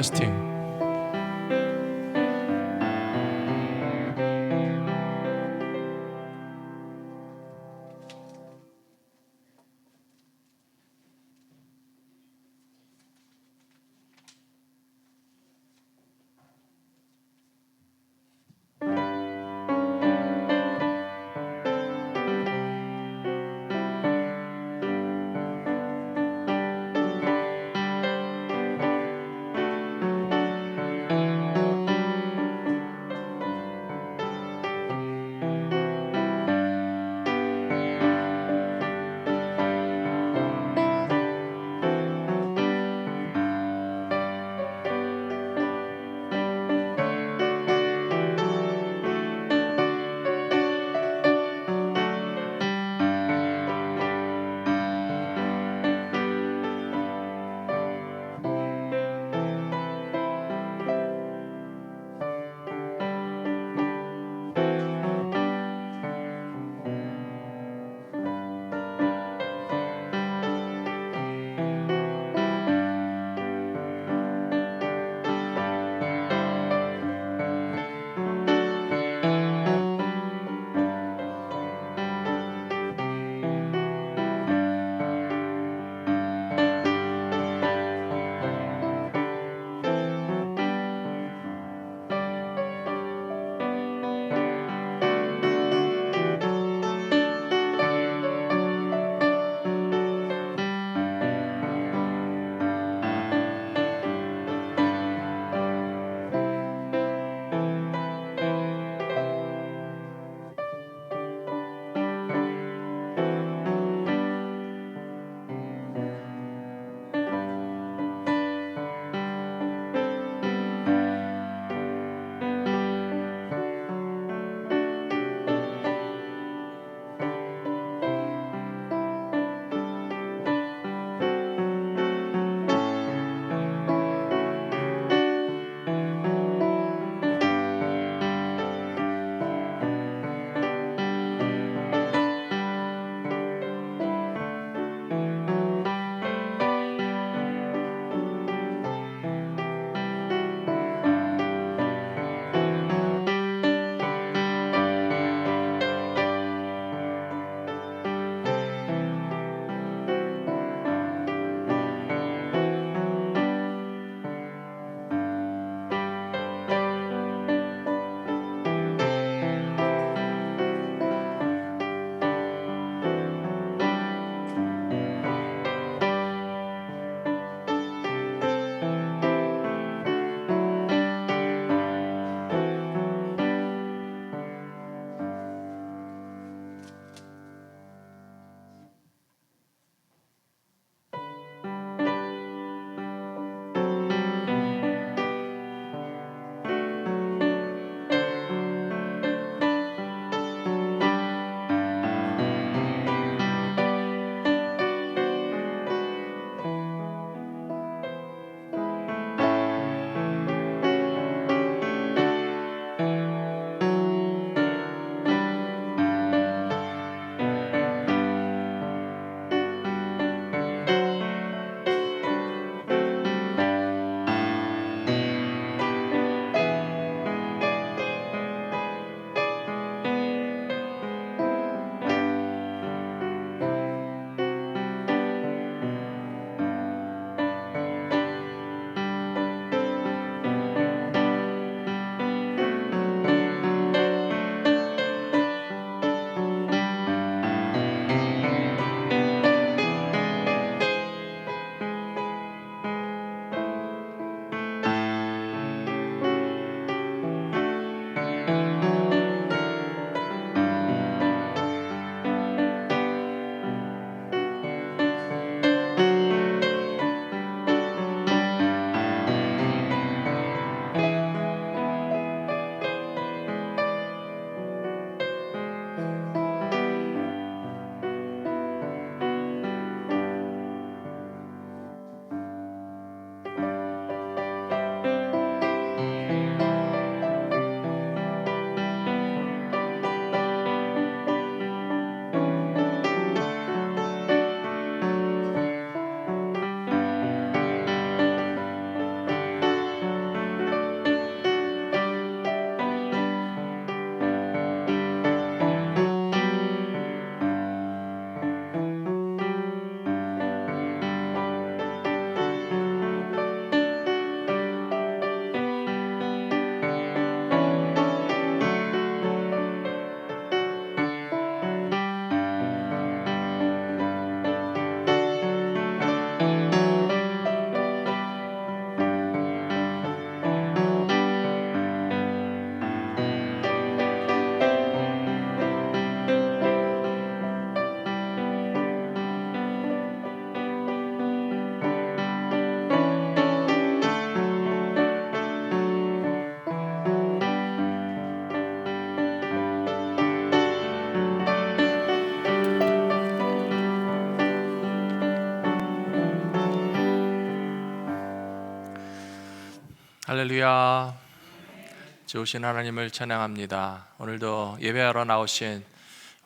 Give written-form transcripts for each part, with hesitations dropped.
캐스팅. 할렐루야. 좋으신 하나님을 찬양합니다. 오늘도 예배하러 나오신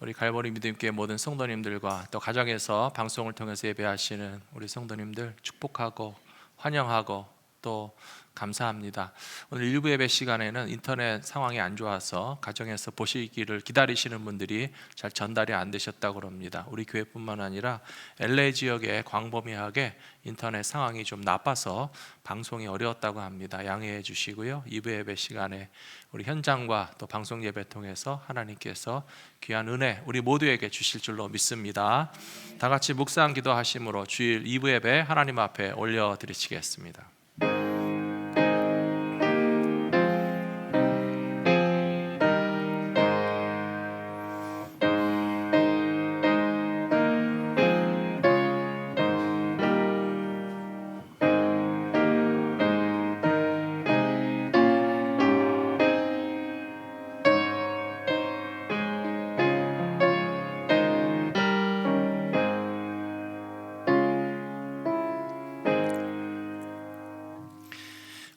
우리 갈보리 믿음교회 모든 성도님들과 또 가정에서 방송을 통해서 예배하시는 우리 성도님들 축복하고 환영하고 또 감사합니다. 오늘 일부 예배 시간에는 인터넷 상황이 안 좋아서 가정에서 보시기를 기다리시는 분들이 잘 전달이 안 되셨다고 합니다. 우리 교회뿐만 아니라 LA 지역에 광범위하게 인터넷 상황이 좀 나빠서 방송이 어려웠다고 합니다. 양해해 주시고요. 2부 예배 시간에 우리 현장과 또 방송 예배 통해서 하나님께서 귀한 은혜 우리 모두에게 주실 줄로 믿습니다. 다 같이 묵상 기도하심으로 주일 2부 예배 하나님 앞에 올려드리시겠습니다.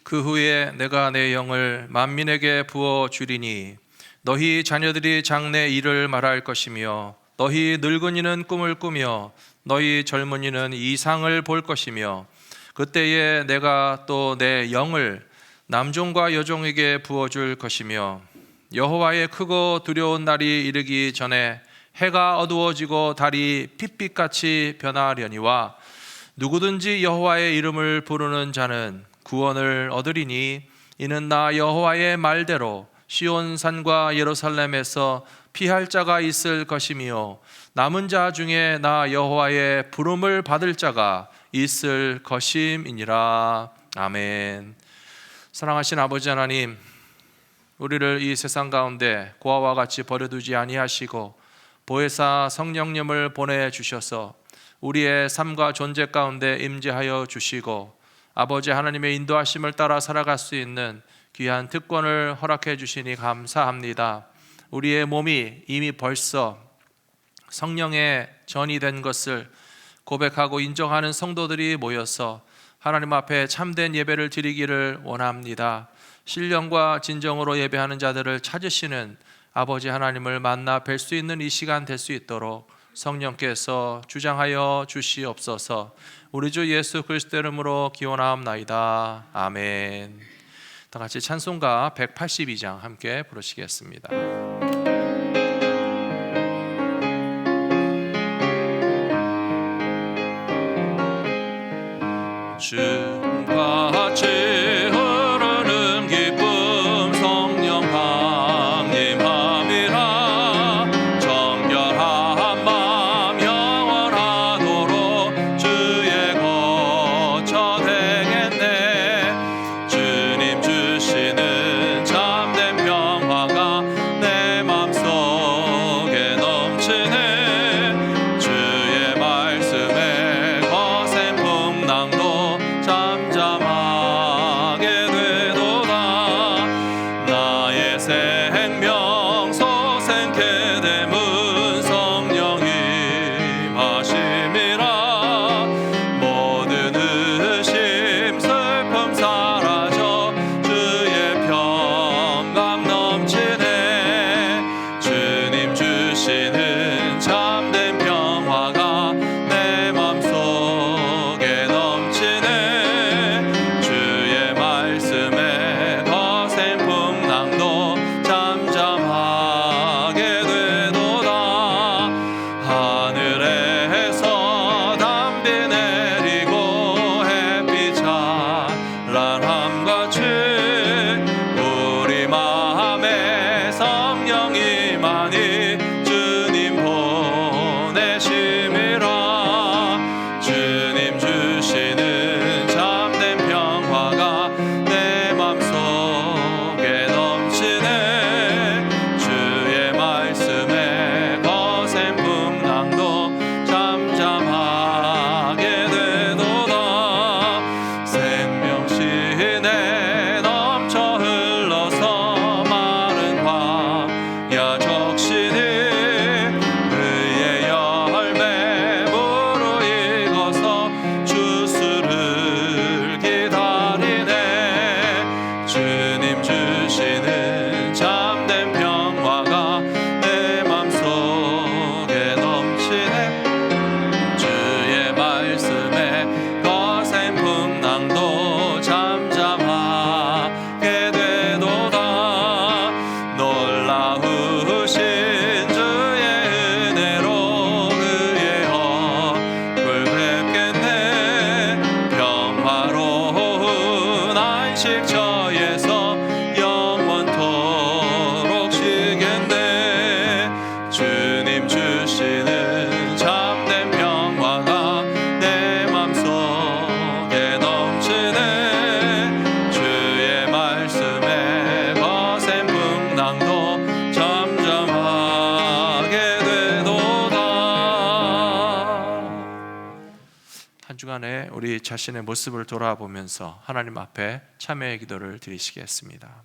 그 후에 내가 내 영을 만민에게 부어 주리니 너희 자녀들이 장래 일을 말할 것이며 너희 늙은이는 꿈을 꾸며 너희 젊은이는 이상을 볼 것이며 그때에 내가 또 내 영을 남종과 여종에게 부어줄 것이며 여호와의 크고 두려운 날이 이르기 전에 해가 어두워지고 달이 핏빛같이 변하려니와 누구든지 여호와의 이름을 부르는 자는 구원을 얻으리니 이는 나 여호와의 말대로 시온산과 예루살렘에서 피할 자가 있을 것이며 남은 자 중에 나 여호와의 부름을 받을 자가 있을 것임이니라. 아멘. 사랑하신 아버지 하나님, 우리를 이 세상 가운데 고아와 같이 버려두지 아니하시고 보혜사 성령님을 보내주셔서 우리의 삶과 존재 가운데 임재하여 주시고 아버지 하나님의 인도하심을 따라 살아갈 수 있는 귀한 특권을 허락해 주시니 감사합니다. 우리의 몸이 이미 벌써 성령의 전이 된 것을 고백하고 인정하는 성도들이 모여서 하나님 앞에 참된 예배를 드리기를 원합니다. 신령과 진정으로 예배하는 자들을 찾으시는 아버지 하나님을 만나 뵐 수 있는 이 시간 될 수 있도록 성령께서 주장하여 주시옵소서. 우리 주 예수 그리스도 이름으로 기원하옵나이다. 아멘. 다 같이 찬송가 182장 함께 부르시겠습니다. 주같이 흐르는 기쁨 성령 강림함이라 정결한 마음 영원하도록 주의 거처 되겠네. 주님 주시는 참된 평화가 내 시간에 우리 자신의 모습을 돌아보면서 하나님 앞에 참회의 기도를 드리시겠습니다.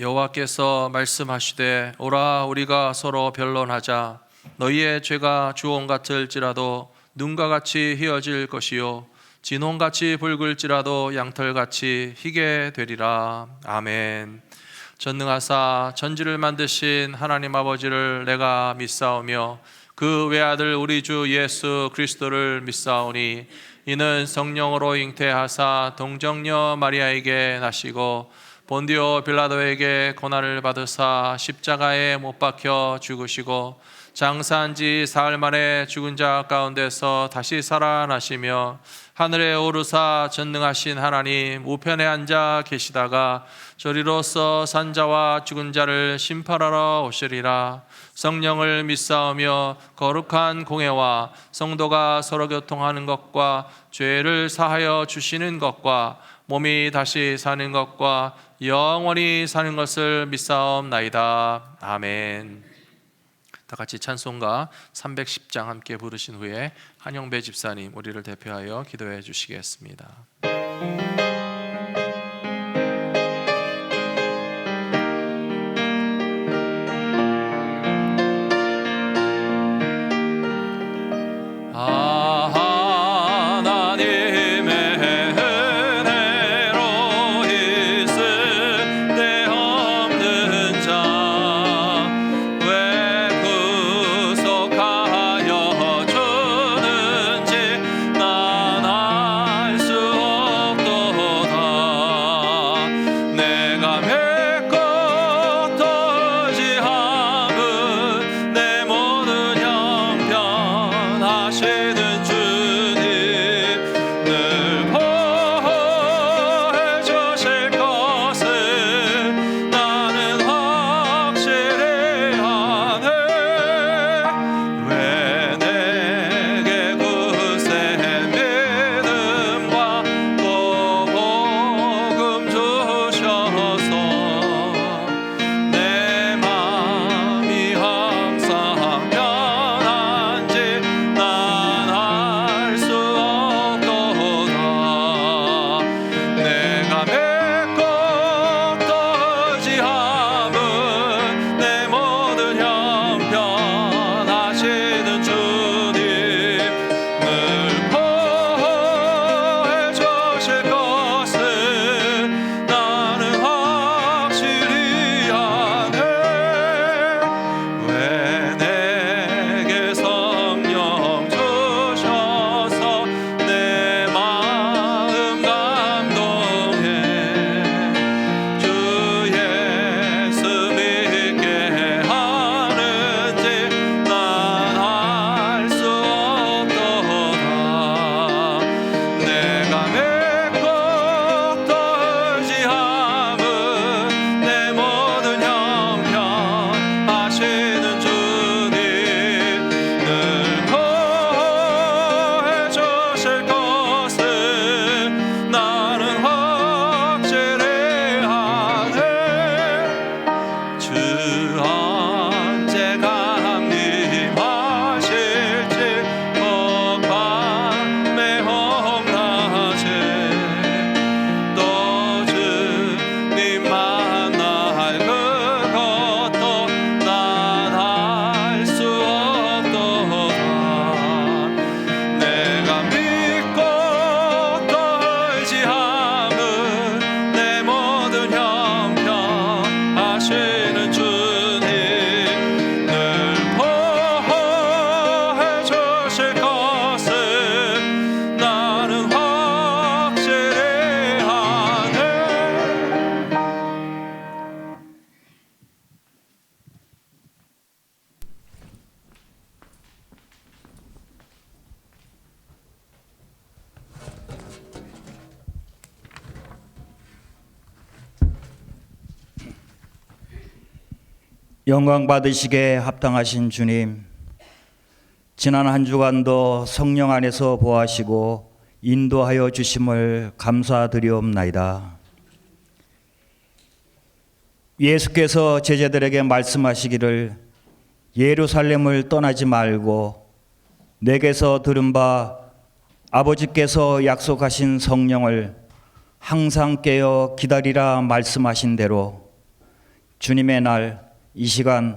여호와께서 말씀하시되 오라 우리가 서로 변론하자. 너희의 죄가 주홍 같을지라도 눈과 같이 희어질 것이요 진홍같이 붉을지라도 양털같이 희게 되리라. 아멘. 전능하사 전지를 만드신 하나님 아버지를 내가 믿사오며 그 외아들 우리 주 예수 그리스도를 믿사오니 이는 성령으로 잉태하사 동정녀 마리아에게 나시고 본디오 빌라도에게 고난을 받으사 십자가에 못 박혀 죽으시고 장사한 지 사흘 만에 죽은 자 가운데서 다시 살아나시며 하늘에 오르사 전능하신 하나님 우편에 앉아 계시다가 저리로서 산 자와 죽은 자를 심판하러 오시리라. 성령을 믿사오며 거룩한 공회와 성도가 서로 교통하는 것과 죄를 사하여 주시는 것과 몸이 다시 사는 것과 영원히 사는 것을 믿사옵나이다. 아멘. 다 같이 찬송가 310장 함께 부르신 후에 한영배 집사님 우리를 대표하여 기도해 주시겠습니다. 주는지 난 알 수 없도다. 영광 받으시기에 합당하신 주님, 지난 한 주간도 성령 안에서 보하시고 인도하여 주심을 감사드리옵나이다. 예수께서 제자들에게 말씀하시기를 예루살렘을 떠나지 말고 내게서 들은 바 아버지께서 약속하신 성령을 항상 깨어 기다리라 말씀하신 대로 주님의 날 이 시간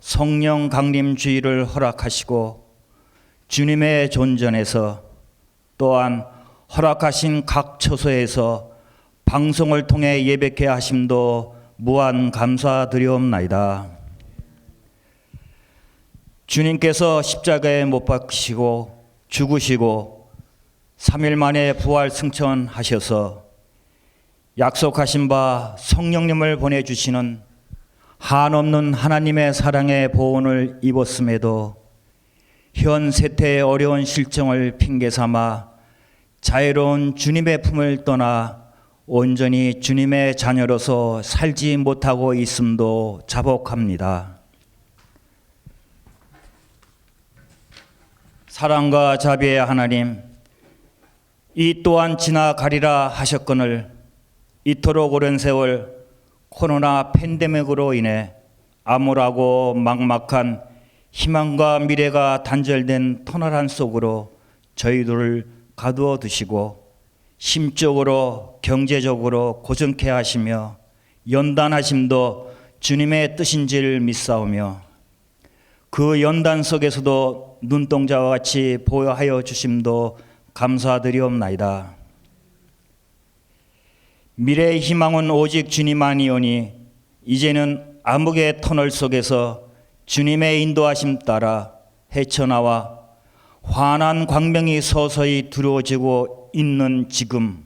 성령 강림 주의를 허락하시고 주님의 존전에서 또한 허락하신 각 처소에서 방송을 통해 예배케 하심도 무한 감사드리옵나이다. 주님께서 십자가에 못 박히시고 죽으시고 3일 만에 부활 승천하셔서 약속하신 바 성령님을 보내주시는 한없는 하나님의 사랑의 보온을 입었음에도 현 세태의 어려운 실정을 핑계삼아 자유로운 주님의 품을 떠나 온전히 주님의 자녀로서 살지 못하고 있음도 자복합니다. 사랑과 자비의 하나님, 이 또한 지나가리라 하셨거늘 이토록 오랜 세월 코로나 팬데믹으로 인해 암울하고 막막한 희망과 미래가 단절된 터널한 속으로 저희들을 가두어 두시고 심적으로 경제적으로 고정케 하시며 연단하심도 주님의 뜻인 줄 믿사오며 그 연단 속에서도 눈동자와 같이 보호하여 주심도 감사드리옵나이다. 미래의 희망은 오직 주님만이오니 이제는 암흑의 터널 속에서 주님의 인도하심 따라 헤쳐나와 환한 광명이 서서히 두려워지고 있는 지금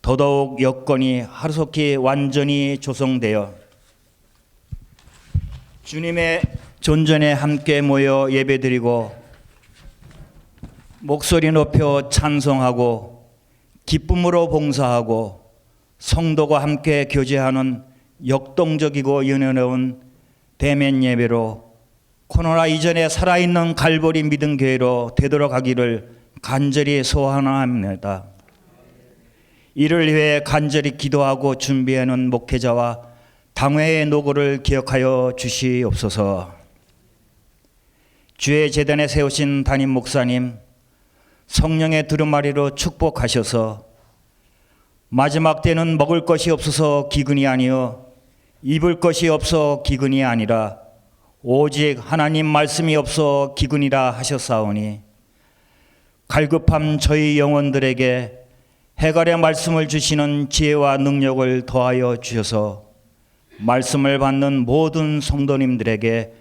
더더욱 여건이 하루속히 완전히 조성되어 주님의 존전에 함께 모여 예배드리고 목소리 높여 찬송하고 기쁨으로 봉사하고 성도가 함께 교제하는 역동적이고 연연해온 대면 예배로 코로나 이전에 살아있는 갈보리 믿음 교회로 되도록 하기를 간절히 소원합니다. 이를 위해 간절히 기도하고 준비하는 목회자와 당회의 노고를 기억하여 주시옵소서. 주의 재단에 세우신 담임 목사님, 성령의 두루마리로 축복하셔서 마지막 때는 먹을 것이 없어서 기근이 아니요 입을 것이 없어 기근이 아니라 오직 하나님 말씀이 없어 기근이라 하셨사오니 갈급한 저희 영혼들에게 해갈의 말씀을 주시는 지혜와 능력을 더하여 주셔서 말씀을 받는 모든 성도님들에게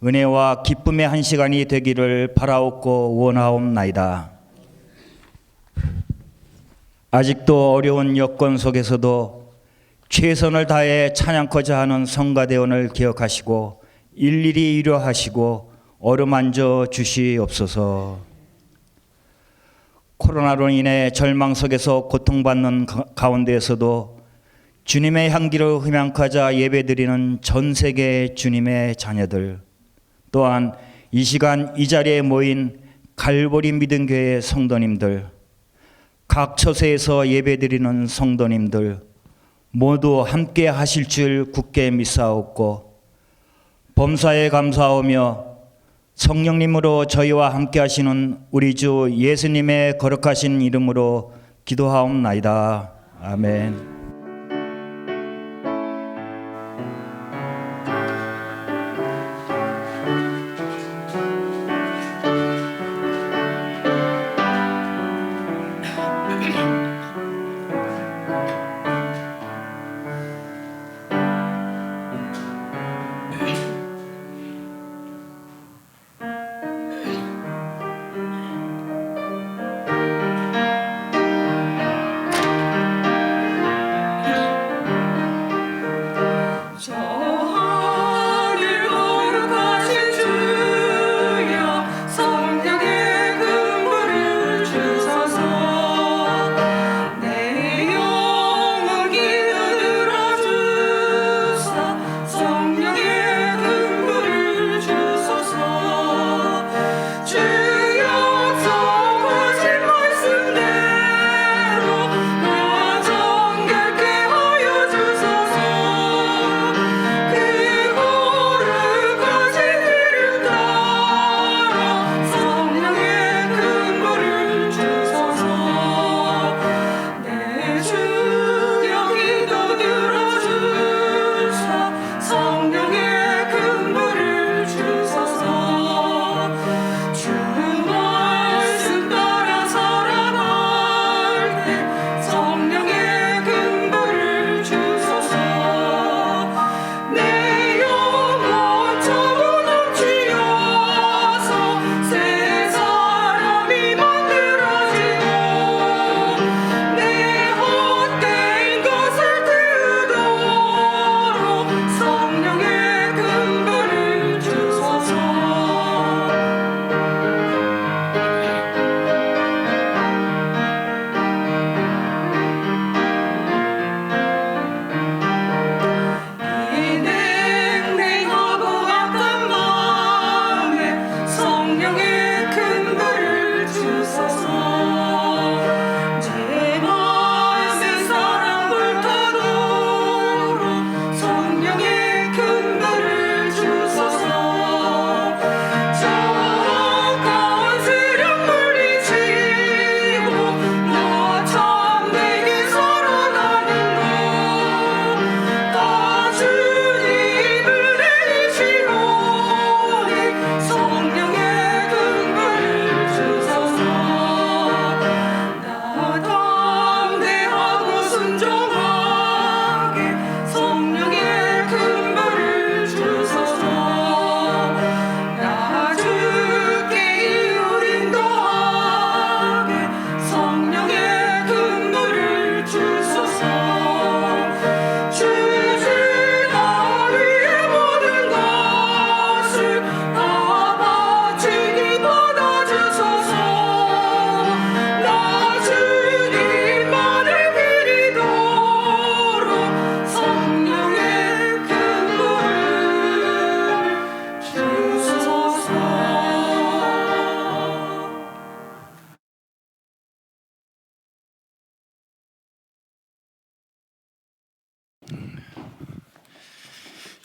은혜와 기쁨의 한 시간이 되기를 바라옵고 원하옵나이다. 아직도 어려운 여건 속에서도 최선을 다해 찬양코자 하는 성가대원을 기억하시고 일일이 위로하시고 어루만져 주시옵소서. 코로나로 인해 절망 속에서 고통받는 가운데에서도 주님의 향기를 흠양하자 예배드리는 전 세계 주님의 자녀들, 또한 이 시간 이 자리에 모인 갈보리 믿음교회 성도님들, 각 처소에서 예배드리는 성도님들 모두 함께 하실 줄 굳게 믿사옵고 범사에 감사하며 성령님으로 저희와 함께 하시는 우리 주 예수님의 거룩하신 이름으로 기도하옵나이다. 아멘.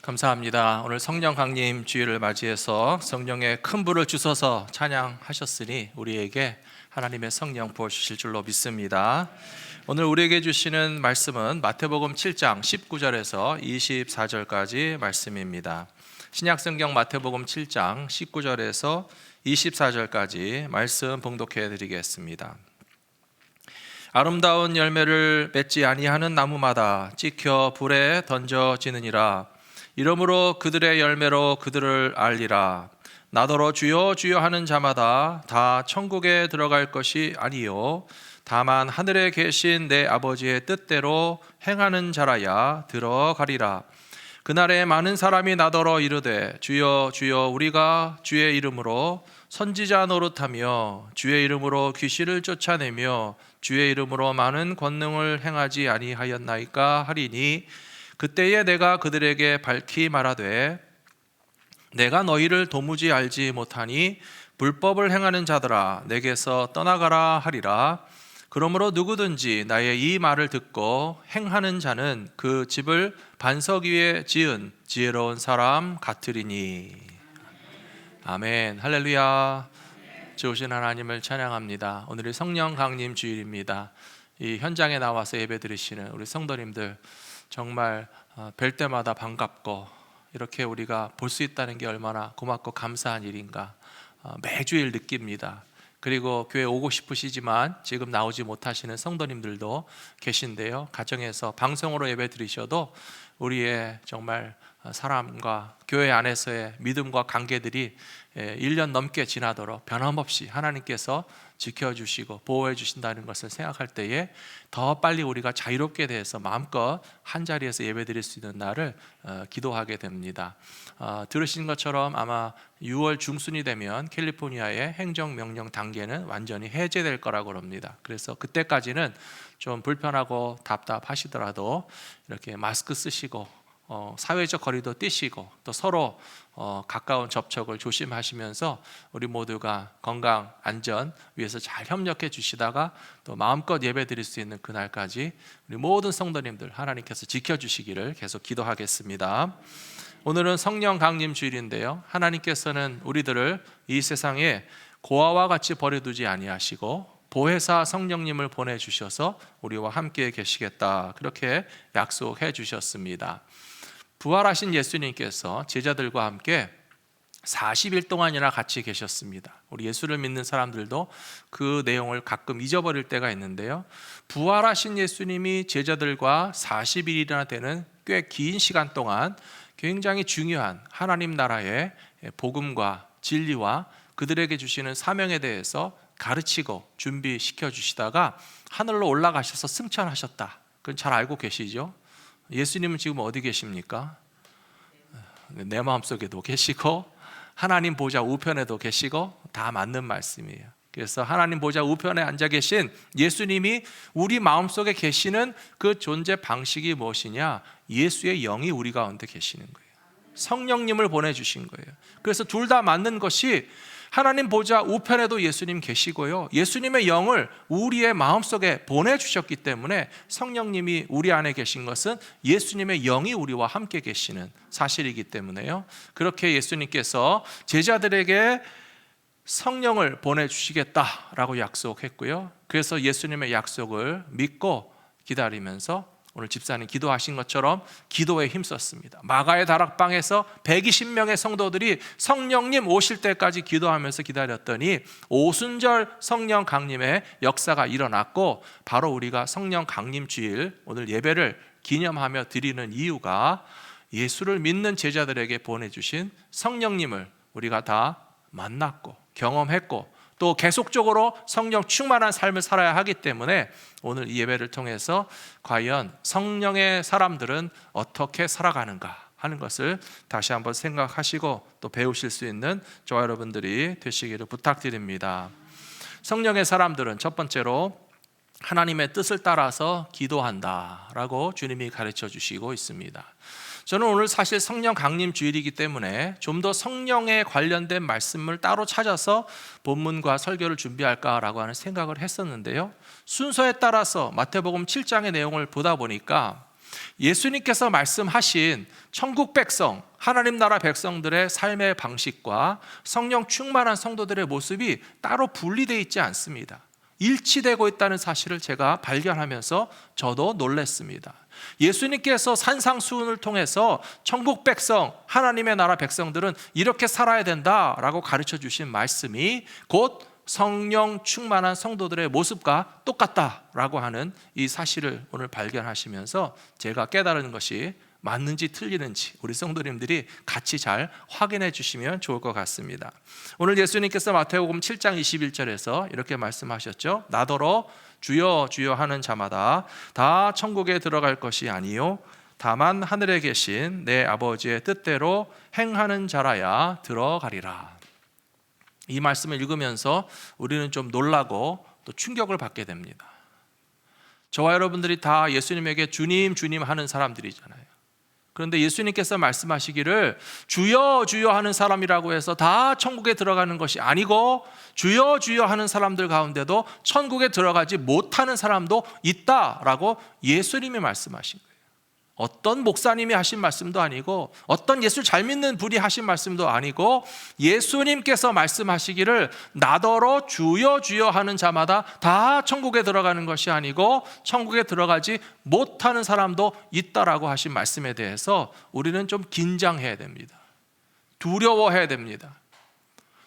감사합니다. 오늘 성령 강림 주일을 맞이해서 성령의 큰 불을 주셔서 찬양하셨으니 우리에게 하나님의 성령 부어주실 줄로 믿습니다. 오늘 우리에게 주시는 말씀은 마태복음 7장 19절에서 24절까지 말씀입니다. 신약성경 마태복음 7장 19절에서 24절까지 말씀 봉독해 드리겠습니다. 아름다운 열매를 맺지 아니하는 나무마다 찍혀 불에 던져지느니라. 이러므로 그들의 열매로 그들을 알리라. 나더러 주여 주여 하는 자마다 다 천국에 들어갈 것이 아니요 다만 하늘에 계신 내 아버지의 뜻대로 행하는 자라야 들어가리라. 그날에 많은 사람이 나더러 이르되 주여 주여 우리가 주의 이름으로 선지자 노릇하며 주의 이름으로 귀신을 쫓아내며 주의 이름으로 많은 권능을 행하지 아니하였나이까 하리니 그때에 내가 그들에게 밝히 말하되 내가 너희를 도무지 알지 못하니 불법을 행하는 자들아 내게서 떠나가라 하리라. 그러므로 누구든지 나의 이 말을 듣고 행하는 자는 그 집을 반석 위에 지은 지혜로운 사람 같으리니. 아멘. 할렐루야. 좋으신 하나님을 찬양합니다. 오늘이 성령 강림 주일입니다. 이 현장에 나와서 예배 드리시는 우리 성도님들 정말 뵐 때마다 반갑고 이렇게 우리가 볼 수 있다는 게 얼마나 고맙고 감사한 일인가 매주일 느낍니다. 그리고 교회 오고 싶으시지만 지금 나오지 못하시는 성도님들도 계신데요, 가정에서 방송으로 예배 드리셔도 우리의 정말 사람과 교회 안에서의 믿음과 관계들이 1년 넘게 지나도록 변함없이 하나님께서 지켜주시고 보호해 주신다는 것을 생각할 때에 더 빨리 우리가 자유롭게 대해서 마음껏 한자리에서 예배드릴 수 있는 날을 기도하게 됩니다. 들으신 것처럼 아마 6월 중순이 되면 캘리포니아의 행정명령 단계는 완전히 해제될 거라고 합니다. 그래서 그때까지는 좀 불편하고 답답하시더라도 이렇게 마스크 쓰시고 사회적 거리도 띄시고 또 서로 가까운 접촉을 조심하시면서 우리 모두가 건강, 안전 위해서 잘 협력해 주시다가 또 마음껏 예배 드릴 수 있는 그날까지 우리 모든 성도님들 하나님께서 지켜주시기를 계속 기도하겠습니다. 오늘은 성령 강림 주일인데요, 하나님께서는 우리들을 이 세상에 고아와 같이 버려두지 아니하시고 보혜사 성령님을 보내주셔서 우리와 함께 계시겠다, 그렇게 약속해 주셨습니다. 부활하신 예수님께서 제자들과 함께 40일 동안이나 같이 계셨습니다. 우리 예수를 믿는 사람들도 그 내용을 가끔 잊어버릴 때가 있는데요, 부활하신 예수님이 제자들과 40일이나 되는 꽤 긴 시간 동안 굉장히 중요한 하나님 나라의 복음과 진리와 그들에게 주시는 사명에 대해서 가르치고 준비시켜 주시다가 하늘로 올라가셔서 승천하셨다. 그건 잘 알고 계시죠? 예수님은 지금 어디 계십니까? 내 마음속에도 계시고 하나님 보좌 우편에도 계시고 다 맞는 말씀이에요. 그래서 하나님 보좌 우편에 앉아 계신 예수님이 우리 마음속에 계시는 그 존재 방식이 무엇이냐? 예수의 영이 우리 가운데 계시는 거예요. 성령님을 보내주신 거예요. 그래서 둘 다 맞는 것이 하나님 보좌 우편에도 예수님 계시고요, 예수님의 영을 우리의 마음속에 보내주셨기 때문에 성령님이 우리 안에 계신 것은 예수님의 영이 우리와 함께 계시는 사실이기 때문에요, 그렇게 예수님께서 제자들에게 성령을 보내주시겠다라고 약속했고요, 그래서 예수님의 약속을 믿고 기다리면서 오늘 집사님 기도하신 것처럼 기도에 힘썼습니다. 마가의 다락방에서 120명의 성도들이 성령님 오실 때까지 기도하면서 기다렸더니 오순절 성령 강림의 역사가 일어났고, 바로 우리가 성령 강림 주일 오늘 예배를 기념하며 드리는 이유가 예수를 믿는 제자들에게 보내주신 성령님을 우리가 다 만났고 경험했고 또 계속적으로 성령 충만한 삶을 살아야 하기 때문에 오늘 이 예배를 통해서 과연 성령의 사람들은 어떻게 살아가는가 하는 것을 다시 한번 생각하시고 또 배우실 수 있는 저와 여러분들이 되시기를 부탁드립니다. 성령의 사람들은 첫 번째로 하나님의 뜻을 따라서 기도한다라고 주님이 가르쳐 주시고 있습니다. 저는 오늘 사실 성령 강림 주일이기 때문에 좀 더 성령에 관련된 말씀을 따로 찾아서 본문과 설교를 준비할까라고 하는 생각을 했었는데요, 순서에 따라서 마태복음 7장의 내용을 보다 보니까 예수님께서 말씀하신 천국 백성, 하나님 나라 백성들의 삶의 방식과 성령 충만한 성도들의 모습이 따로 분리되어 있지 않습니다. 일치되고 있다는 사실을 제가 발견하면서 저도 놀랐습니다. 예수님께서 산상수훈을 통해서 천국 백성, 하나님의 나라 백성들은 이렇게 살아야 된다라고 가르쳐 주신 말씀이 곧 성령 충만한 성도들의 모습과 똑같다라고 하는 이 사실을 오늘 발견하시면서 제가 깨달은 것이 맞는지 틀리는지 우리 성도님들이 같이 잘 확인해 주시면 좋을 것 같습니다. 오늘 예수님께서 마태복음 7장 21절에서 이렇게 말씀하셨죠. 나더러 주여 주여 하는 자마다 다 천국에 들어갈 것이 아니요 다만 하늘에 계신 내 아버지의 뜻대로 행하는 자라야 들어가리라. 이 말씀을 읽으면서 우리는 좀 놀라고 또 충격을 받게 됩니다. 저와 여러분들이 다 예수님에게 주님 주님 하는 사람들이잖아요. 그런데 예수님께서 말씀하시기를 주여 주여 하는 사람이라고 해서 다 천국에 들어가는 것이 아니고 주여 주여 하는 사람들 가운데도 천국에 들어가지 못하는 사람도 있다라고 예수님이 말씀하신 거예요. 어떤 목사님이 하신 말씀도 아니고 어떤 예수 잘 믿는 분이 하신 말씀도 아니고 예수님께서 말씀하시기를 나더러 주여 주여 하는 자마다 다 천국에 들어가는 것이 아니고 천국에 들어가지 못하는 사람도 있다라고 하신 말씀에 대해서 우리는 좀 긴장해야 됩니다. 두려워해야 됩니다.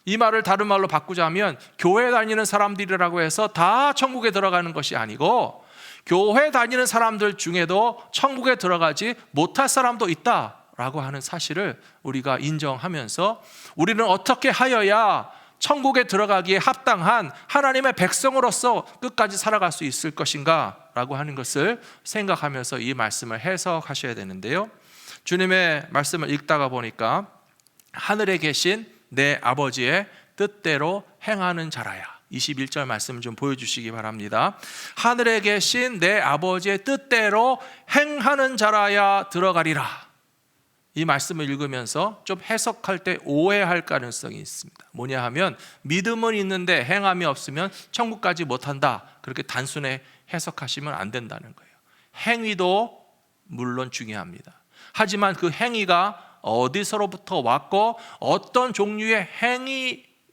이 말을 다른 말로 바꾸자면 교회 다니는 사람들이라고 해서 다 천국에 들어가는 것이 아니고 교회 다니는 사람들 중에도 천국에 들어가지 못할 사람도 있다라고 하는 사실을 우리가 인정하면서 우리는 어떻게 하여야 천국에 들어가기에 합당한 하나님의 백성으로서 끝까지 살아갈 수 있을 것인가 라고 하는 것을 생각하면서 이 말씀을 해석하셔야 되는데요. 주님의 말씀을 읽다가 보니까 하늘에 계신 내 아버지의 뜻대로 행하는 자라야. 21절 말씀 좀 보여주시기 바랍니다. 하늘에 계신 내 아버지의 뜻대로 행하는 자라야 들어가리라. 이 말씀을 읽으면서 좀 해석할 때 오해할 가능성이 있습니다. 뭐냐 하면 믿음은 있는데 행함이 없으면 천국까지 못한다. 그렇게 단순히 해석하시면 안 된다는 거예요. 행위도 물론 중요합니다. 하지만 그 행위가 어디서로부터 왔고 어떤 종류의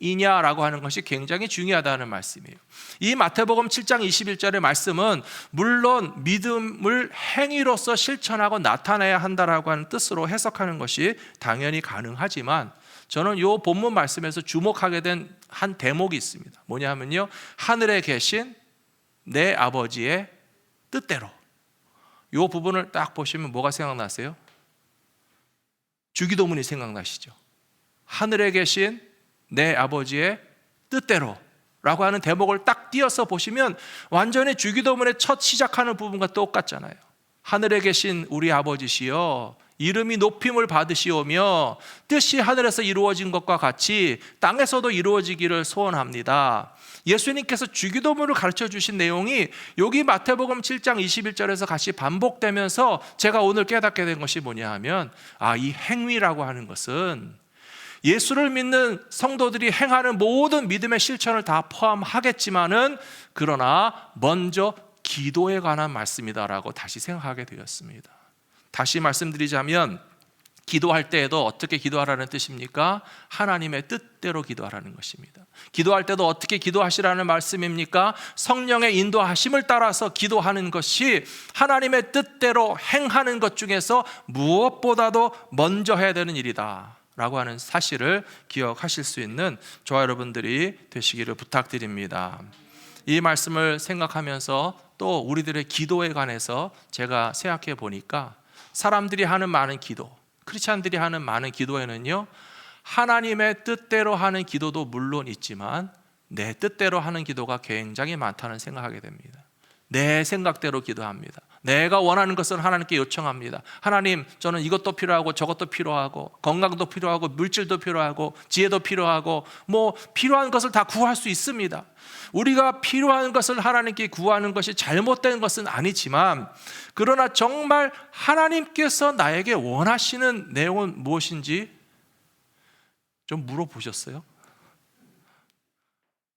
행위이냐라고 하는 것이 굉장히 중요하다는 말씀이에요. 이 마태복음 7장 21절의 말씀은 물론 믿음을 행위로서 실천하고 나타내야 한다라고 하는 뜻으로 해석하는 것이 당연히 가능하지만 저는 이 본문 말씀에서 주목하게 된 한 대목이 있습니다. 뭐냐 하면요, 하늘에 계신 내 아버지의 뜻대로. 이 부분을 딱 보시면 뭐가 생각나세요? 주기도문이 생각나시죠? 하늘에 계신 내 아버지의 뜻대로 라고 하는 대목을 딱 띄어서 보시면 완전히 주기도문의 첫 시작하는 부분과 똑같잖아요. 하늘에 계신 우리 아버지시여 이름이 높임을 받으시오며 뜻이 하늘에서 이루어진 것과 같이 땅에서도 이루어지기를 소원합니다. 예수님께서 주기도문을 가르쳐 주신 내용이 여기 마태복음 7장 21절에서 같이 반복되면서 제가 오늘 깨닫게 된 것이 뭐냐 하면 이 행위라고 하는 것은 예수를 믿는 성도들이 행하는 모든 믿음의 실천을 다 포함하겠지만은 그러나 먼저 기도에 관한 말씀이다라고 다시 생각하게 되었습니다. 다시 말씀드리자면 기도할 때에도 어떻게 기도하라는 뜻입니까? 하나님의 뜻대로 기도하라는 것입니다. 기도할 때도 어떻게 기도하시라는 말씀입니까? 성령의 인도하심을 따라서 기도하는 것이 하나님의 뜻대로 행하는 것 중에서 무엇보다도 먼저 해야 되는 일이다 라고 하는 사실을 기억하실 수 있는 저와 여러분들이 되시기를 부탁드립니다. 이 말씀을 생각하면서 또 우리들의 기도에 관해서 제가 생각해 보니까 사람들이 하는 많은 기도, 크리스찬들이 하는 많은 기도에는요, 하나님의 뜻대로 하는 기도도 물론 있지만 내 뜻대로 하는 기도가 굉장히 많다는 생각하게 됩니다. 내 생각대로 기도합니다. 내가 원하는 것을 하나님께 요청합니다. 하나님, 저는 이것도 필요하고 저것도 필요하고 건강도 필요하고 물질도 필요하고 지혜도 필요하고 필요한 것을 다 구할 수 있습니다. 우리가 필요한 것을 하나님께 구하는 것이 잘못된 것은 아니지만 그러나 정말 하나님께서 나에게 원하시는 내용은 무엇인지 좀 물어보셨어요?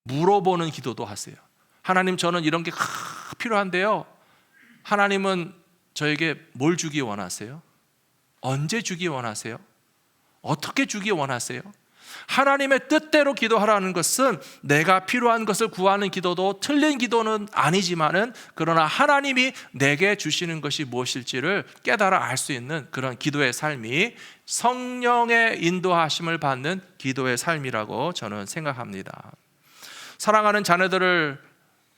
물어보는 기도도 하세요. 하나님, 저는 이런 게 필요한데요, 하나님은 저에게 뭘 주기 원하세요? 언제 주기 원하세요? 어떻게 주기 원하세요? 하나님의 뜻대로 기도하라는 것은 내가 필요한 것을 구하는 기도도 틀린 기도는 아니지만은, 그러나 하나님이 내게 주시는 것이 무엇일지를 깨달아 알 수 있는 그런 기도의 삶이 성령의 인도하심을 받는 기도의 삶이라고 저는 생각합니다. 사랑하는 자녀들을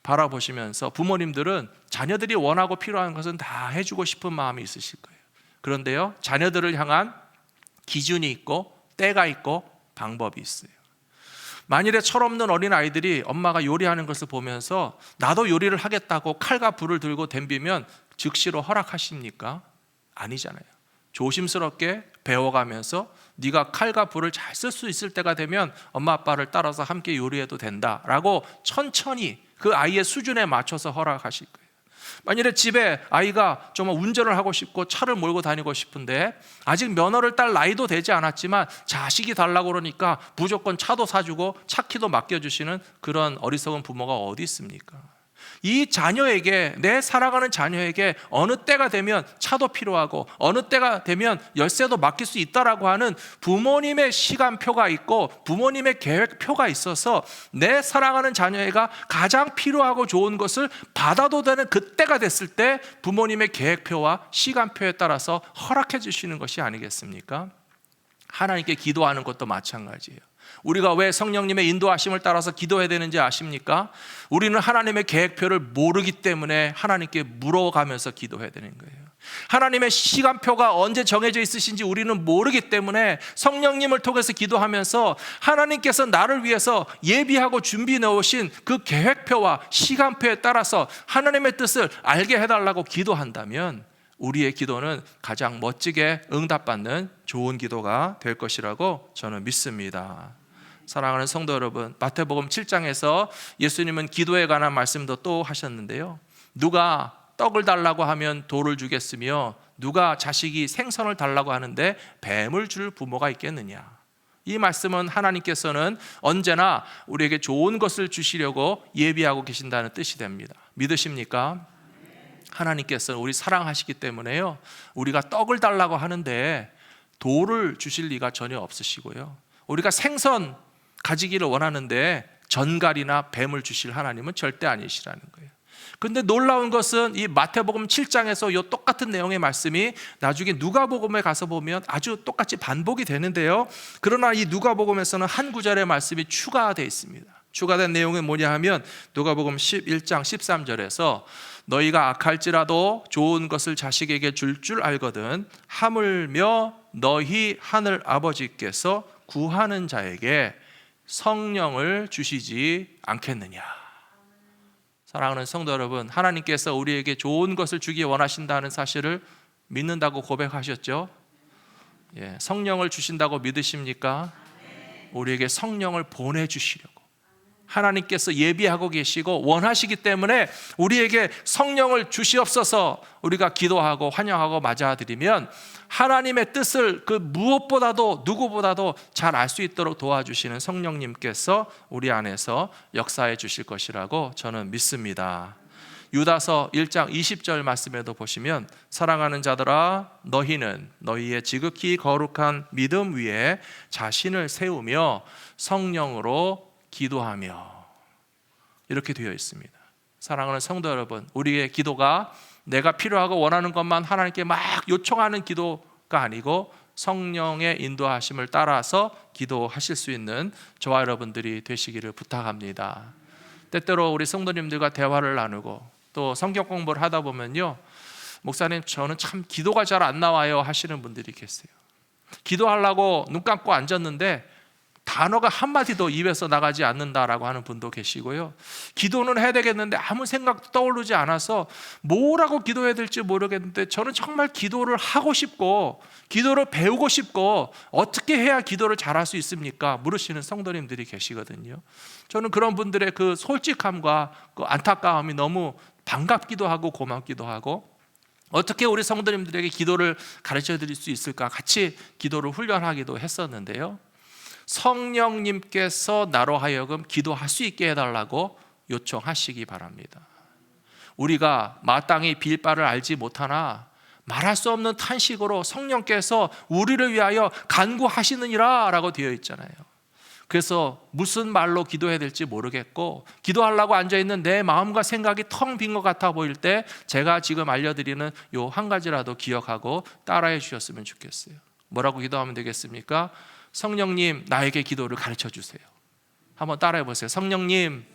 바라보시면서 부모님들은 자녀들이 원하고 필요한 것은 다 해주고 싶은 마음이 있으실 거예요. 그런데요, 자녀들을 향한 기준이 있고 때가 있고 방법이 있어요. 만일에 철없는 어린 아이들이 엄마가 요리하는 것을 보면서 나도 요리를 하겠다고 칼과 불을 들고 덤비면 즉시로 허락하십니까? 아니잖아요. 조심스럽게 배워가면서 네가 칼과 불을 잘 쓸 수 있을 때가 되면 엄마 아빠를 따라서 함께 요리해도 된다라고 천천히 그 아이의 수준에 맞춰서 허락하실 거예요. 만일에 집에 아이가 정말 운전을 하고 싶고 차를 몰고 다니고 싶은데 아직 면허를 딸 나이도 되지 않았지만 자식이 달라고 그러니까 무조건 차도 사주고 차키도 맡겨주시는 그런 어리석은 부모가 어디 있습니까? 이 자녀에게, 내 사랑하는 자녀에게 어느 때가 되면 차도 필요하고 어느 때가 되면 열쇠도 맡길 수 있다라고 하는 부모님의 시간표가 있고 부모님의 계획표가 있어서 내 사랑하는 자녀애가 가장 필요하고 좋은 것을 받아도 되는 그때가 됐을 때 부모님의 계획표와 시간표에 따라서 허락해 주시는 것이 아니겠습니까? 하나님께 기도하는 것도 마찬가지예요. 우리가 왜 성령님의 인도하심을 따라서 기도해야 되는지 아십니까? 우리는 하나님의 계획표를 모르기 때문에 하나님께 물어가면서 기도해야 되는 거예요. 하나님의 시간표가 언제 정해져 있으신지 우리는 모르기 때문에 성령님을 통해서 기도하면서 하나님께서 나를 위해서 예비하고 준비해 놓으신 그 계획표와 시간표에 따라서 하나님의 뜻을 알게 해달라고 기도한다면 우리의 기도는 가장 멋지게 응답받는 좋은 기도가 될 것이라고 저는 믿습니다. 사랑하는 성도 여러분, 마태복음 7장에서 예수님은 기도에 관한 말씀도 또 하셨는데요, 누가 떡을 달라고 하면 돌을 주겠으며 누가 자식이 생선을 달라고 하는데 뱀을 줄 부모가 있겠느냐. 이 말씀은 하나님께서는 언제나 우리에게 좋은 것을 주시려고 예비하고 계신다는 뜻이 됩니다. 믿으십니까? 하나님께서 우리 사랑하시기 때문에요, 우리가 떡을 달라고 하는데 돌을 주실 리가 전혀 없으시고요, 우리가 생선 가지기를 원하는데 전갈이나 뱀을 주실 하나님은 절대 아니시라는 거예요. 근데 놀라운 것은 이 마태복음 7장에서 이 똑같은 내용의 말씀이 나중에 누가복음에 가서 보면 아주 똑같이 반복이 되는데요, 그러나 이 누가복음에서는 한 구절의 말씀이 추가되어 있습니다. 추가된 내용은 뭐냐 하면 누가복음 11장 13절에서 너희가 악할지라도 좋은 것을 자식에게 줄 알거든 하물며 너희 하늘 아버지께서 구하는 자에게 성령을 주시지 않겠느냐. 사랑하는 성도 여러분, 하나님께서 우리에게 좋은 것을 주기 원하신다는 사실을 믿는다고 고백하셨죠? 성령을 주신다고 믿으십니까? 우리에게 성령을 보내주시려고 하나님께서 예비하고 계시고 원하시기 때문에 우리에게 성령을 주시옵소서 우리가 기도하고 환영하고 맞아드리면 하나님의 뜻을 그 무엇보다도 누구보다도 잘 알 수 있도록 도와주시는 성령님께서 우리 안에서 역사해 주실 것이라고 저는 믿습니다. 유다서 1장 20절 말씀에도 보시면 사랑하는 자들아 너희는 너희의 지극히 거룩한 믿음 위에 자신을 세우며 성령으로 기도하며 이렇게 되어 있습니다. 사랑하는 성도 여러분, 우리의 기도가 내가 필요하고 원하는 것만 하나님께 막 요청하는 기도가 아니고 성령의 인도하심을 따라서 기도하실 수 있는 저와 여러분들이 되시기를 부탁합니다. 때때로 우리 성도님들과 대화를 나누고 또 성경 공부를 하다 보면요, 목사님 저는 참 기도가 잘 안 나와요 하시는 분들이 계세요. 기도하려고 눈 감고 앉았는데 단어가 한마디도 입에서 나가지 않는다라고 하는 분도 계시고요, 기도는 해야 되겠는데 아무 생각도 떠오르지 않아서 뭐라고 기도해야 될지 모르겠는데 저는 정말 기도를 하고 싶고 기도를 배우고 싶고 어떻게 해야 기도를 잘할 수 있습니까? 물으시는 성도님들이 계시거든요. 저는 그런 분들의 그 솔직함과 그 안타까움이 너무 반갑기도 하고 고맙기도 하고, 어떻게 우리 성도님들에게 기도를 가르쳐 드릴 수 있을까 같이 기도를 훈련하기도 했었는데요, 성령님께서 나로 하여금 기도할 수 있게 해달라고 요청하시기 바랍니다. 우리가 마땅히 빌 바를 알지 못하나 말할 수 없는 탄식으로 성령께서 우리를 위하여 간구하시느니라 라고 되어 있잖아요. 그래서 무슨 말로 기도해야 될지 모르겠고 기도하려고 앉아있는 내 마음과 생각이 텅 빈 것 같아 보일 때 제가 지금 알려드리는 요 한 가지라도 기억하고 따라해 주셨으면 좋겠어요. 뭐라고 기도하면 되겠습니까? 성령님, 나에게 기도를 가르쳐 주세요. 한번 따라해 보세요. 성령님,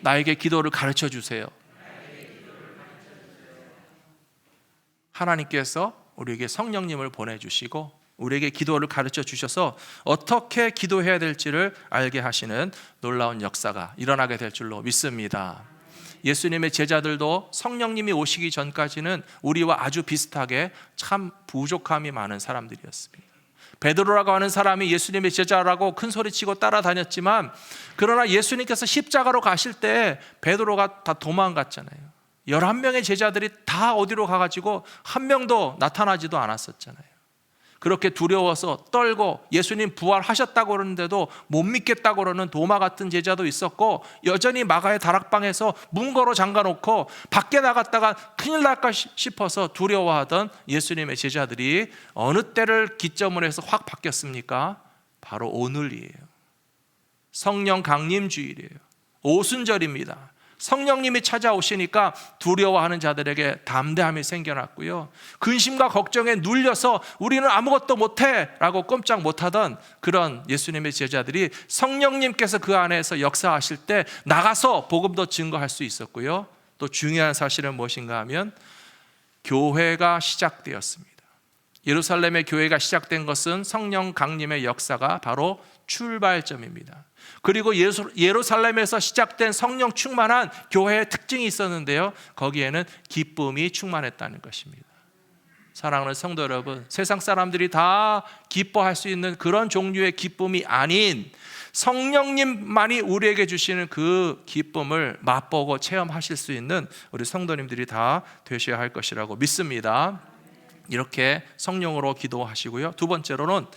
나에게 기도를 가르쳐 주세요. 하나님께서 우리에게 성령님을 보내주시고 우리에게 기도를 가르쳐 주셔서 어떻게 기도해야 될지를 알게 하시는 놀라운 역사가 일어나게 될 줄로 믿습니다. 예수님의 제자들도 성령님이 오시기 전까지는 우리와 아주 비슷하게 참 부족함이 많은 사람들이었습니다. 베드로라고 하는 사람이 예수님의 제자라고 큰 소리치고 따라다녔지만 그러나 예수님께서 십자가로 가실 때 베드로가 다 도망갔잖아요. 11명의 제자들이 다 어디로 가가지고 한 명도 나타나지도 않았었잖아요. 그렇게 두려워서 떨고 예수님 부활하셨다고 그러는데도 못 믿겠다고 그러는 도마 같은 제자도 있었고 여전히 마가의 다락방에서 문 걸어 잠가놓고 밖에 나갔다가 큰일 날까 싶어서 두려워하던 예수님의 제자들이 어느 때를 기점으로 해서 확 바뀌었습니까? 바로 오늘이에요. 성령 강림 주일이에요. 오순절입니다. 성령님이 찾아오시니까 두려워하는 자들에게 담대함이 생겨났고요. 근심과 걱정에 눌려서 우리는 아무것도 못해 라고 꼼짝 못하던 그런 예수님의 제자들이 성령님께서 그 안에서 역사하실 때 나가서 복음도 증거할 수 있었고요. 또 중요한 사실은 무엇인가 하면 교회가 시작되었습니다. 예루살렘의 교회가 시작된 것은 성령 강림의 역사가 바로 출발점입니다. 그리고 예루살렘에서 시작된 성령 충만한 교회의 특징이 있었는데요, 거기에는 기쁨이 충만했다는 것입니다. 사랑하는 성도 여러분, 세상 사람들이 다 기뻐할 수 있는 그런 종류의 기쁨이 아닌 성령님만이 우리에게 주시는 그 기쁨을 맛보고 체험하실 수 있는 우리 성도님들이 다 되셔야 할 것이라고 믿습니다. 이렇게 성령으로 기도하시고요. 두 번째로는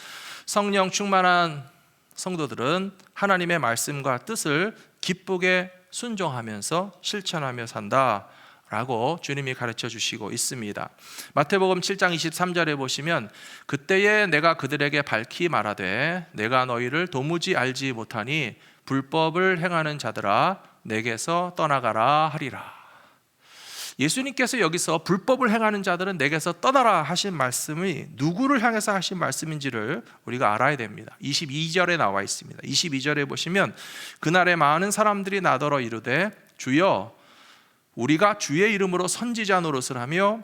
성령 충만한 성도들은 하나님의 말씀과 뜻을 기쁘게 순종하면서 실천하며 산다라고 주님이 가르쳐 주시고 있습니다. 마태복음 7장 23절에 보시면 그때에 내가 그들에게 밝히 말하되 내가 너희를 도무지 알지 못하니 불법을 행하는 자들아 내게서 떠나가라 하리라. 예수님께서 여기서 불법을 행하는 자들은 내게서 떠나라 하신 말씀이 누구를 향해서 하신 말씀인지를 우리가 알아야 됩니다. 22절에 나와 있습니다. 22절에 보시면 그날에 많은 사람들이 나더러 이르되 주여 우리가 주의 이름으로 선지자 노릇을 하며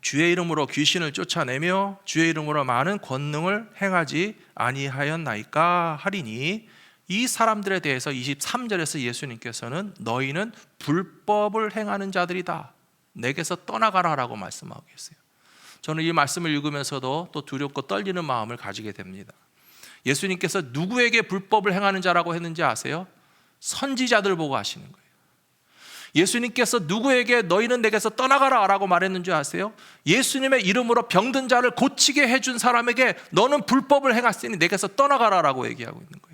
주의 이름으로 귀신을 쫓아내며 주의 이름으로 많은 권능을 행하지 아니하였나이까 하리니 이 사람들에 대해서 23절에서 예수님께서는 너희는 불법을 행하는 자들이다, 내게서 떠나가라 라고 말씀하고 계세요. 저는 이 말씀을 읽으면서도 또 두렵고 떨리는 마음을 가지게 됩니다. 예수님께서 누구에게 불법을 행하는 자라고 했는지 아세요? 선지자들 보고 하시는 거예요. 예수님께서 누구에게 너희는 내게서 떠나가라 라고 말했는지 아세요? 예수님의 이름으로 병든 자를 고치게 해준 사람에게 너는 불법을 행했으니 내게서 떠나가라 라고 얘기하고 있는 거예요.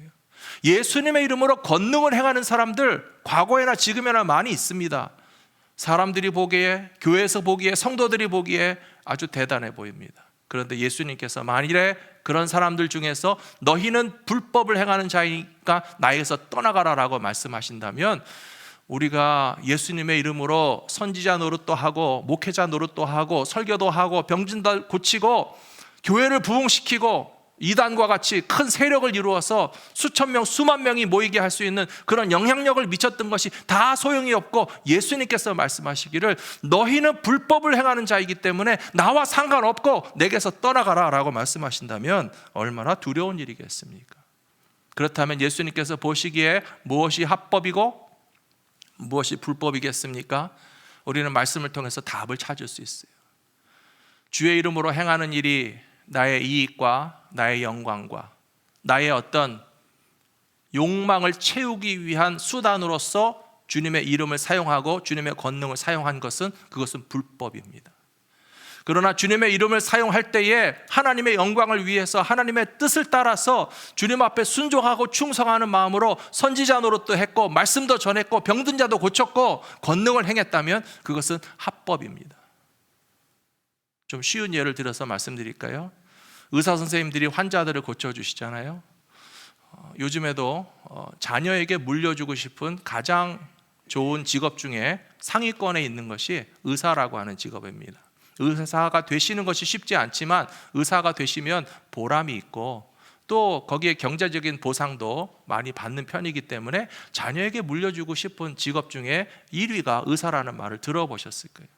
예수님의 이름으로 권능을 행하는 사람들 과거에나 지금에나 많이 있습니다. 사람들이 보기에, 교회에서 보기에, 성도들이 보기에 아주 대단해 보입니다. 그런데 예수님께서 만일에 그런 사람들 중에서 너희는 불법을 행하는 자이니까 나에게서 떠나가라 라고 말씀하신다면 우리가 예수님의 이름으로 선지자 노릇도 하고 목회자 노릇도 하고 설교도 하고 병진도 고치고 교회를 부흥시키고 이단과 같이 큰 세력을 이루어서 수천 명, 수만 명이 모이게 할 수 있는 그런 영향력을 미쳤던 것이 다 소용이 없고 예수님께서 말씀하시기를 너희는 불법을 행하는 자이기 때문에 나와 상관없고 내게서 떠나가라 라고 말씀하신다면 얼마나 두려운 일이겠습니까? 그렇다면 예수님께서 보시기에 무엇이 합법이고 무엇이 불법이겠습니까? 우리는 말씀을 통해서 답을 찾을 수 있어요. 주의 이름으로 행하는 일이 나의 이익과 나의 영광과 나의 어떤 욕망을 채우기 위한 수단으로서 주님의 이름을 사용하고 주님의 권능을 사용한 것은 그것은 불법입니다. 그러나 주님의 이름을 사용할 때에 하나님의 영광을 위해서 하나님의 뜻을 따라서 주님 앞에 순종하고 충성하는 마음으로 선지자 노릇도 했고 말씀도 전했고 병든 자도 고쳤고 권능을 행했다면 그것은 합법입니다. 좀 쉬운 예를 들어서 말씀드릴까요? 의사 선생님들이 환자들을 고쳐주시잖아요. 요즘에도 자녀에게 물려주고 싶은 가장 좋은 직업 중에 상위권에 있는 것이 의사라고 하는 직업입니다. 의사가 되시는 것이 쉽지 않지만 의사가 되시면 보람이 있고 또 거기에 경제적인 보상도 많이 받는 편이기 때문에 자녀에게 물려주고 싶은 직업 중에 1위가 의사라는 말을 들어보셨을 거예요.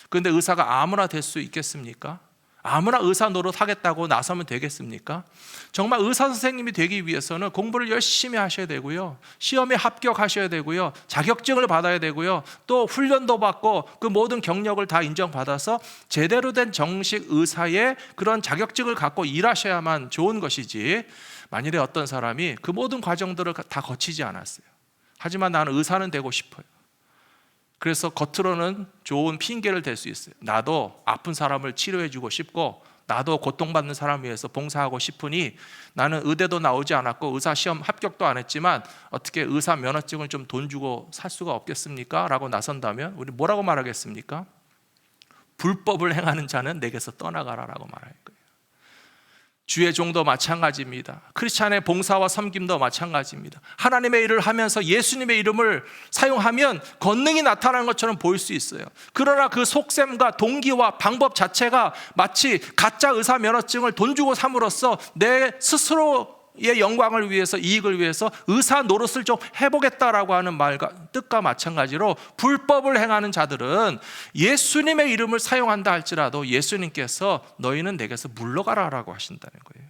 그런데 의사가 아무나 될 수 있겠습니까? 아무나 의사 노릇 하겠다고 나서면 되겠습니까? 정말 의사 선생님이 되기 위해서는 공부를 열심히 하셔야 되고요, 시험에 합격하셔야 되고요, 자격증을 받아야 되고요, 또 훈련도 받고 그 모든 경력을 다 인정받아서 제대로 된 정식 의사의 그런 자격증을 갖고 일하셔야만 좋은 것이지, 만일에 어떤 사람이 그 모든 과정들을 다 거치지 않았어요. 하지만 나는 의사는 되고 싶어요. 그래서 겉으로는 좋은 핑계를 댈 수 있어요. 나도 아픈 사람을 치료해주고 싶고 나도 고통받는 사람을 위해서 봉사하고 싶으니 나는 의대도 나오지 않았고 의사 시험 합격도 안 했지만 어떻게 의사 면허증을 좀 돈 주고 살 수가 없겠습니까? 라고 나선다면 우리 뭐라고 말하겠습니까? 불법을 행하는 자는 내게서 떠나가라 라고 말할 거예요. 주의 종도 마찬가지입니다. 크리스찬의 봉사와 섬김도 마찬가지입니다. 하나님의 일을 하면서 예수님의 이름을 사용하면 권능이 나타나는 것처럼 보일 수 있어요. 그러나 그 속셈과 동기와 방법 자체가 마치 가짜 의사 면허증을 돈 주고 삼으로써 내 스스로의 영광을 위해서, 이익을 위해서 의사 노릇을 좀 해보겠다라고 하는 말과 뜻과 마찬가지로 불법을 행하는 자들은 예수님의 이름을 사용한다 할지라도 예수님께서 너희는 내게서 물러가라라고 하신다는 거예요.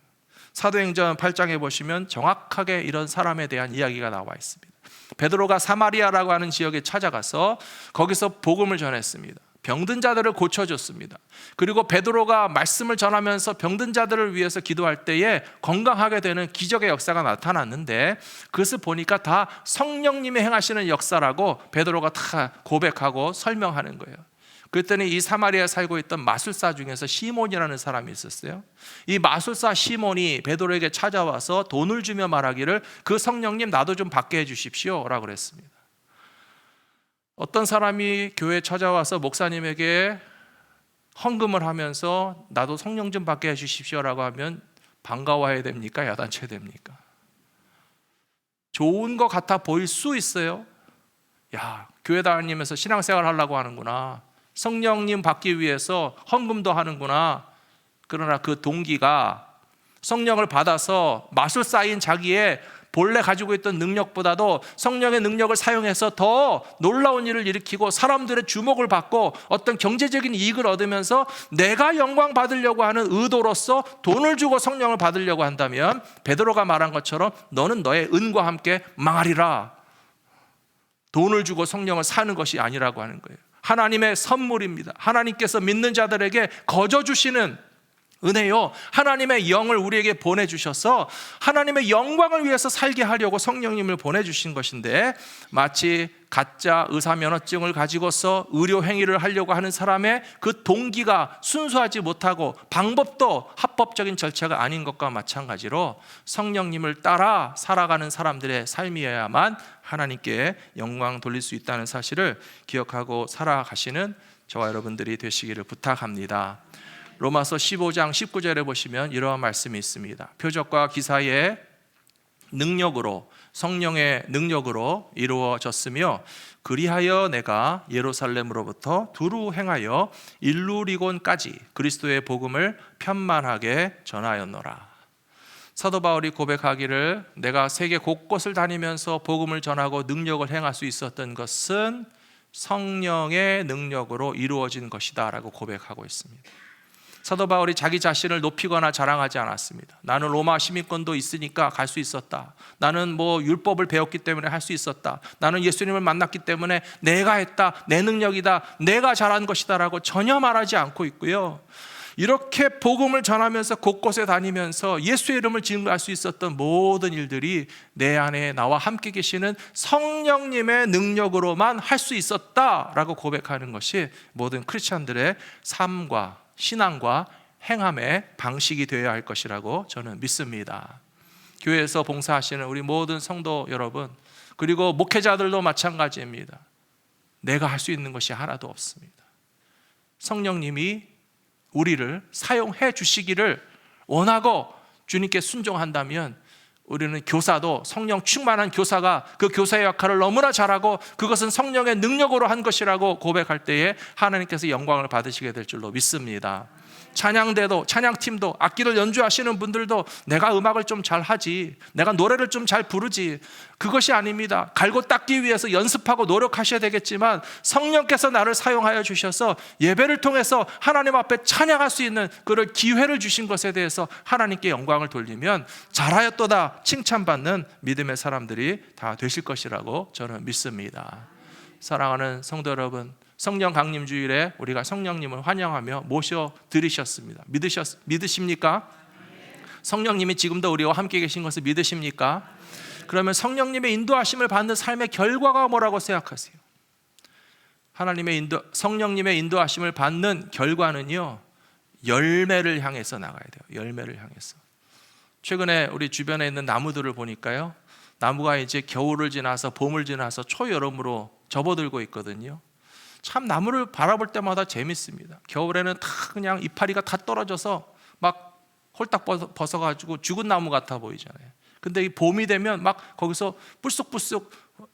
사도행전 8장에 보시면 정확하게 이런 사람에 대한 이야기가 나와 있습니다. 베드로가 사마리아라고 하는 지역에 찾아가서 거기서 복음을 전했습니다. 병든 자들을 고쳐줬습니다. 그리고 베드로가 말씀을 전하면서 병든 자들을 위해서 기도할 때에 건강하게 되는 기적의 역사가 나타났는데 그것을 보니까 다 성령님이 행하시는 역사라고 베드로가 다 고백하고 설명하는 거예요. 그랬더니 이 사마리아에 살고 있던 마술사 중에서 시몬이라는 사람이 있었어요. 이 마술사 시몬이 베드로에게 찾아와서 돈을 주며 말하기를 그 성령님 나도 좀 받게 해주십시오 라고 그랬습니다. 어떤 사람이 교회에 찾아와서 목사님에게 헌금을 하면서 나도 성령 좀 받게 해주십시오라고 하면 반가워해야 됩니까? 야단쳐야 됩니까? 좋은 것 같아 보일 수 있어요. 야, 교회 다니면서 신앙생활 하려고 하는구나, 성령님 받기 위해서 헌금도 하는구나. 그러나 그 동기가 성령을 받아서 마술사인 자기의 본래 가지고 있던 능력보다도 성령의 능력을 사용해서 더 놀라운 일을 일으키고 사람들의 주목을 받고 어떤 경제적인 이익을 얻으면서 내가 영광 받으려고 하는 의도로서 돈을 주고 성령을 받으려고 한다면 베드로가 말한 것처럼 너는 너의 은과 함께 망하리라. 돈을 주고 성령을 사는 것이 아니라고 하는 거예요. 하나님의 선물입니다. 하나님께서 믿는 자들에게 거저 주시는 은혜요, 하나님의 영을 우리에게 보내주셔서 하나님의 영광을 위해서 살게 하려고 성령님을 보내주신 것인데, 마치 가짜 의사 면허증을 가지고서 의료 행위를 하려고 하는 사람의 그 동기가 순수하지 못하고 방법도 합법적인 절차가 아닌 것과 마찬가지로 성령님을 따라 살아가는 사람들의 삶이어야만 하나님께 영광 돌릴 수 있다는 사실을 기억하고 살아가시는 저와 여러분들이 되시기를 부탁합니다. 로마서 15장 19절에 보시면 이러한 말씀이 있습니다. 표적과 기사의 능력으로, 성령의 능력으로 이루어졌으며 그리하여 내가 예루살렘으로부터 두루 행하여 일루리곤까지 그리스도의 복음을 편만하게 전하였노라. 사도 바울이 고백하기를 내가 세계 곳곳을 다니면서 복음을 전하고 능력을 행할 수 있었던 것은 성령의 능력으로 이루어진 것이다 라고 고백하고 있습니다. 사도 바울이 자기 자신을 높이거나 자랑하지 않았습니다. 나는 로마 시민권도 있으니까 갈 수 있었다. 나는 율법을 배웠기 때문에 할 수 있었다. 나는 예수님을 만났기 때문에 내가 했다. 내 능력이다. 내가 잘한 것이다 라고 전혀 말하지 않고 있고요. 이렇게 복음을 전하면서 곳곳에 다니면서 예수의 이름을 증거할 수 있었던 모든 일들이 내 안에 나와 함께 계시는 성령님의 능력으로만 할 수 있었다라고 고백하는 것이 모든 크리스찬들의 삶과 신앙과 행함의 방식이 되어야 할 것이라고 저는 믿습니다. 교회에서 봉사하시는 우리 모든 성도 여러분, 그리고 목회자들도 마찬가지입니다. 내가 할 수 있는 것이 하나도 없습니다. 성령님이 우리를 사용해 주시기를 원하고 주님께 순종한다면 우리는 교사도 성령 충만한 교사가 그 교사의 역할을 너무나 잘하고 그것은 성령의 능력으로 한 것이라고 고백할 때에 하나님께서 영광을 받으시게 될 줄로 믿습니다. 찬양대도, 찬양팀도, 악기를 연주하시는 분들도 내가 음악을 좀 잘하지, 내가 노래를 좀 잘 부르지, 그것이 아닙니다. 갈고 닦기 위해서 연습하고 노력하셔야 되겠지만 성령께서 나를 사용하여 주셔서 예배를 통해서 하나님 앞에 찬양할 수 있는 그런 기회를 주신 것에 대해서 하나님께 영광을 돌리면 잘하였도다 칭찬받는 믿음의 사람들이 다 되실 것이라고 저는 믿습니다. 사랑하는 성도 여러분, 성령 강림 주일에 우리가 성령님을 환영하며 모셔 드리셨습니다. 믿으십니까? 성령님이 지금도 우리와 함께 계신 것을 믿으십니까? 그러면 성령님의 인도하심을 받는 삶의 결과가 뭐라고 생각하세요? 성령님의 인도하심을 받는 결과는요, 열매를 향해서 나가야 돼요. 열매를 향해서. 최근에 우리 주변에 있는 나무들을 보니까요, 나무가 이제 겨울을 지나서 봄을 지나서 초여름으로 접어들고 있거든요. 참 나무를 바라볼 때마다 재밌습니다. 겨울에는 다 그냥 이파리가 다 떨어져서 막 홀딱 벗어가지고 죽은 나무 같아 보이잖아요. 근데 이 봄이 되면 막 거기서 불쑥불쑥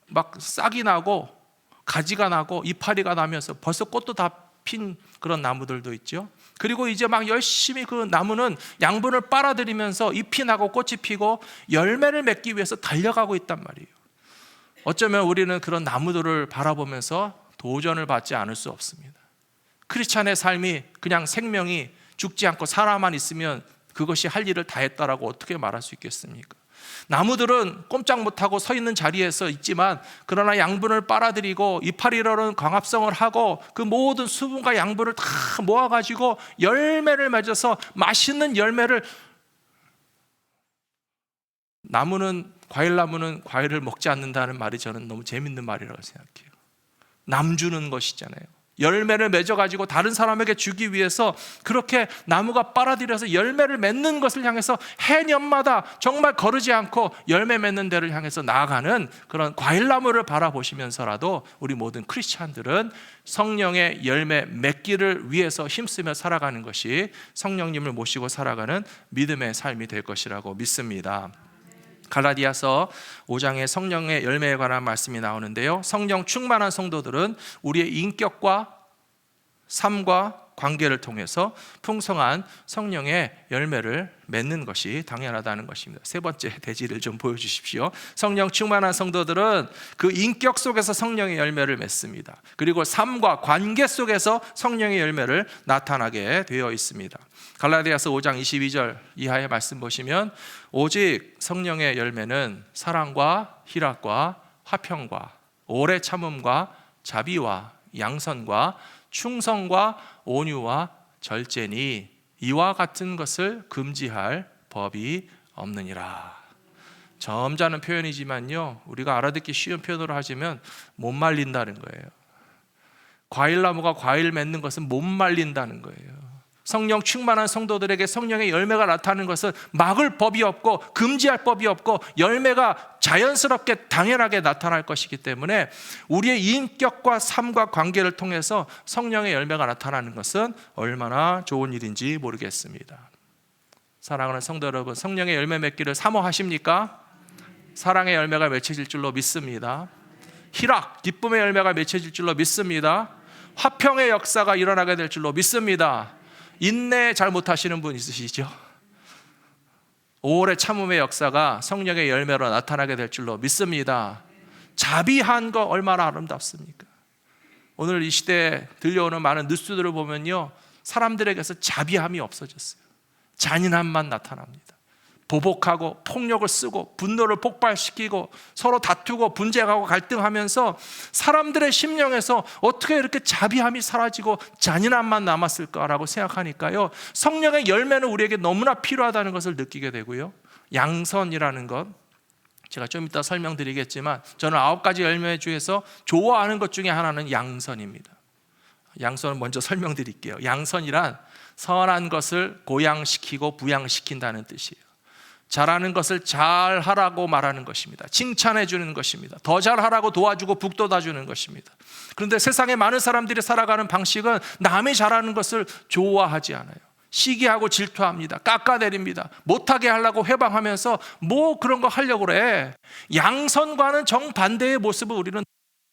막 싹이 나고 가지가 나고 이파리가 나면서 벌써 꽃도 다 핀 그런 나무들도 있죠. 그리고 이제 막 열심히 그 나무는 양분을 빨아들이면서 잎이 나고 꽃이 피고 열매를 맺기 위해서 달려가고 있단 말이에요. 어쩌면 우리는 그런 나무들을 바라보면서 도전을 받지 않을 수 없습니다. 크리스찬의 삶이 그냥 생명이 죽지 않고 살아만 있으면 그것이 할 일을 다 했다라고 어떻게 말할 수 있겠습니까? 나무들은 꼼짝 못하고 서 있는 자리에서 있지만 그러나 양분을 빨아들이고 이파리로는 광합성을 하고 그 모든 수분과 양분을 다 모아가지고 열매를 맺어서 맛있는 열매를, 과일나무는 과일을 먹지 않는다는 말이 저는 너무 재밌는 말이라고 생각해요. 남 주는 것이잖아요. 열매를 맺어가지고 다른 사람에게 주기 위해서 그렇게 나무가 빨아들여서 열매를 맺는 것을 향해서 해년마다 정말 거르지 않고 열매 맺는 데를 향해서 나아가는 그런 과일나무를 바라보시면서라도 우리 모든 크리스찬들은 성령의 열매 맺기를 위해서 힘쓰며 살아가는 것이 성령님을 모시고 살아가는 믿음의 삶이 될 것이라고 믿습니다. 갈라디아서 5장에 성령의 열매에 관한 말씀이 나오는데요, 성령 충만한 성도들은 우리의 인격과 삶과 관계를 통해서 풍성한 성령의 열매를 맺는 것이 당연하다는 것입니다. 세 번째 대지를 좀 보여주십시오. 성령 충만한 성도들은 그 인격 속에서 성령의 열매를 맺습니다. 그리고 삶과 관계 속에서 성령의 열매를 나타나게 되어 있습니다. 갈라디아서 5장 22절 이하의 말씀 보시면 오직 성령의 열매는 사랑과 희락과 화평과 오래 참음과 자비와 양선과 충성과 온유와 절제니 이와 같은 것을 금지할 법이 없느니라. 점잖은 표현이지만요, 우리가 알아듣기 쉬운 표현으로 하자면 못 말린다는 거예요. 과일나무가 과일 맺는 것은 못 말린다는 거예요. 성령 충만한 성도들에게 성령의 열매가 나타나는 것은 막을 법이 없고 금지할 법이 없고 열매가 자연스럽게 당연하게 나타날 것이기 때문에 우리의 인격과 삶과 관계를 통해서 성령의 열매가 나타나는 것은 얼마나 좋은 일인지 모르겠습니다. 사랑하는 성도 여러분, 성령의 열매 맺기를 사모하십니까? 사랑의 열매가 맺혀질 줄로 믿습니다. 희락, 기쁨의 열매가 맺혀질 줄로 믿습니다. 화평의 역사가 일어나게 될 줄로 믿습니다. 인내 잘 못하시는 분 있으시죠? 오래 참음의 역사가 성령의 열매로 나타나게 될 줄로 믿습니다. 자비한 거 얼마나 아름답습니까? 오늘 이 시대에 들려오는 많은 뉴스들을 보면요, 사람들에게서 자비함이 없어졌어요. 잔인함만 나타납니다. 보복하고 폭력을 쓰고 분노를 폭발시키고 서로 다투고 분쟁하고 갈등하면서 사람들의 심령에서 어떻게 이렇게 자비함이 사라지고 잔인함만 남았을까라고 생각하니까요, 성령의 열매는 우리에게 너무나 필요하다는 것을 느끼게 되고요, 양선이라는 것 제가 좀 이따 설명드리겠지만 저는 9가지 열매 중에서 좋아하는 것 중에 하나는 양선입니다. 양선은 먼저 설명드릴게요. 양선이란 선한 것을 고양시키고 부양시킨다는 뜻이에요. 잘하는 것을 잘하라고 말하는 것입니다. 칭찬해 주는 것입니다. 더 잘하라고 도와주고 북돋아 주는 것입니다. 그런데 세상에 많은 사람들이 살아가는 방식은 남이 잘하는 것을 좋아하지 않아요. 시기하고 질투합니다. 깎아내립니다. 못하게 하려고 회방하면서 뭐 그런 거 하려고 그래. 양선과는 정반대의 모습을 우리는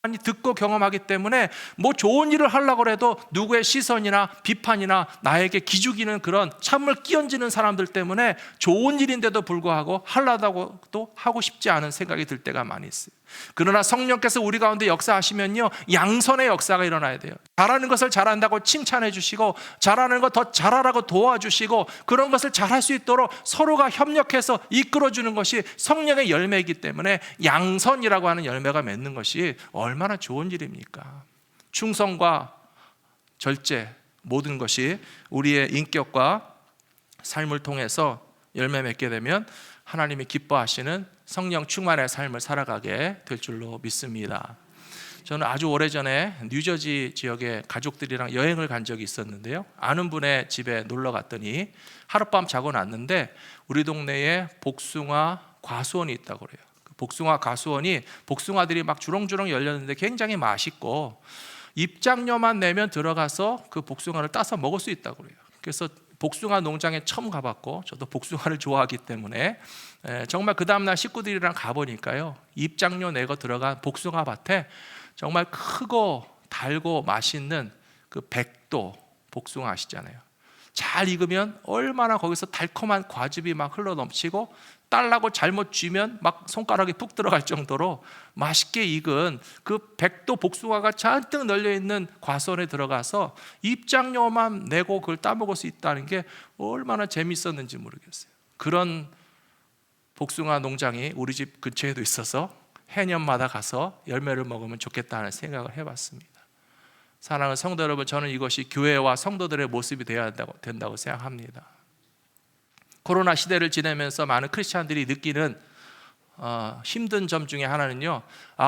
많이 듣고 경험하기 때문에 뭐 좋은 일을 하려고 해도 누구의 시선이나 비판이나 나에게 기죽이는 그런 찬물 끼얹는 사람들 때문에 좋은 일인데도 불구하고 하려다고도 하고 싶지 않은 생각이 들 때가 많이 있어요. 그러나 성령께서 우리 가운데 역사하시면요, 양선의 역사가 일어나야 돼요. 잘하는 것을 잘한다고 칭찬해 주시고, 잘하는 것 더 잘하라고 도와주시고, 그런 것을 잘할 수 있도록 서로가 협력해서 이끌어주는 것이 성령의 열매이기 때문에 양선이라고 하는 열매가 맺는 것이 얼마나 좋은 일입니까? 충성과 절제, 모든 것이 우리의 인격과 삶을 통해서 열매 맺게 되면 하나님이 기뻐하시는 성령 충만의 삶을 살아가게 될 줄로 믿습니다. 저는 아주 오래전에 뉴저지 지역에 가족들이랑 여행을 간 적이 있었는데요, 아는 분의 집에 놀러 갔더니 하룻밤 자고 났는데 우리 동네에 복숭아 과수원이 있다고 그래요. 복숭아 과수원이 복숭아들이 막 주렁주렁 열렸는데 굉장히 맛있고 입장료만 내면 들어가서 그 복숭아를 따서 먹을 수 있다고 그래요. 그래서 복숭아 농장에 처음 가봤고, 저도 복숭아를 좋아하기 때문에 정말 그 다음날 식구들이랑 가보니까요, 입장료 내고 들어간 복숭아 밭에 정말 크고 달고 맛있는 그 백도 복숭아 아시잖아요. 잘 익으면 얼마나 거기서 달콤한 과즙이 막 흘러 넘치고, 딸라고 잘못 쥐면 막 손가락이 푹 들어갈 정도로 맛있게 익은 그 백도 복숭아가 잔뜩 널려있는 과수원에 들어가서 입장료만 내고 그걸 따먹을 수 있다는 게 얼마나 재밌었는지 모르겠어요. 그런 복숭아 농장이 우리 집 근처에도 있어서 해년마다 가서 열매를 먹으면 좋겠다는 생각을 해봤습니다. 사랑하는 성도 여러분, 저는 이것이 교회와 성도들의 모습이 되어야 된다고 생각합니다. 코로나 시대를 지내면서 많은 크리스찬들이 느끼는 힘든 점 중에 하나는요,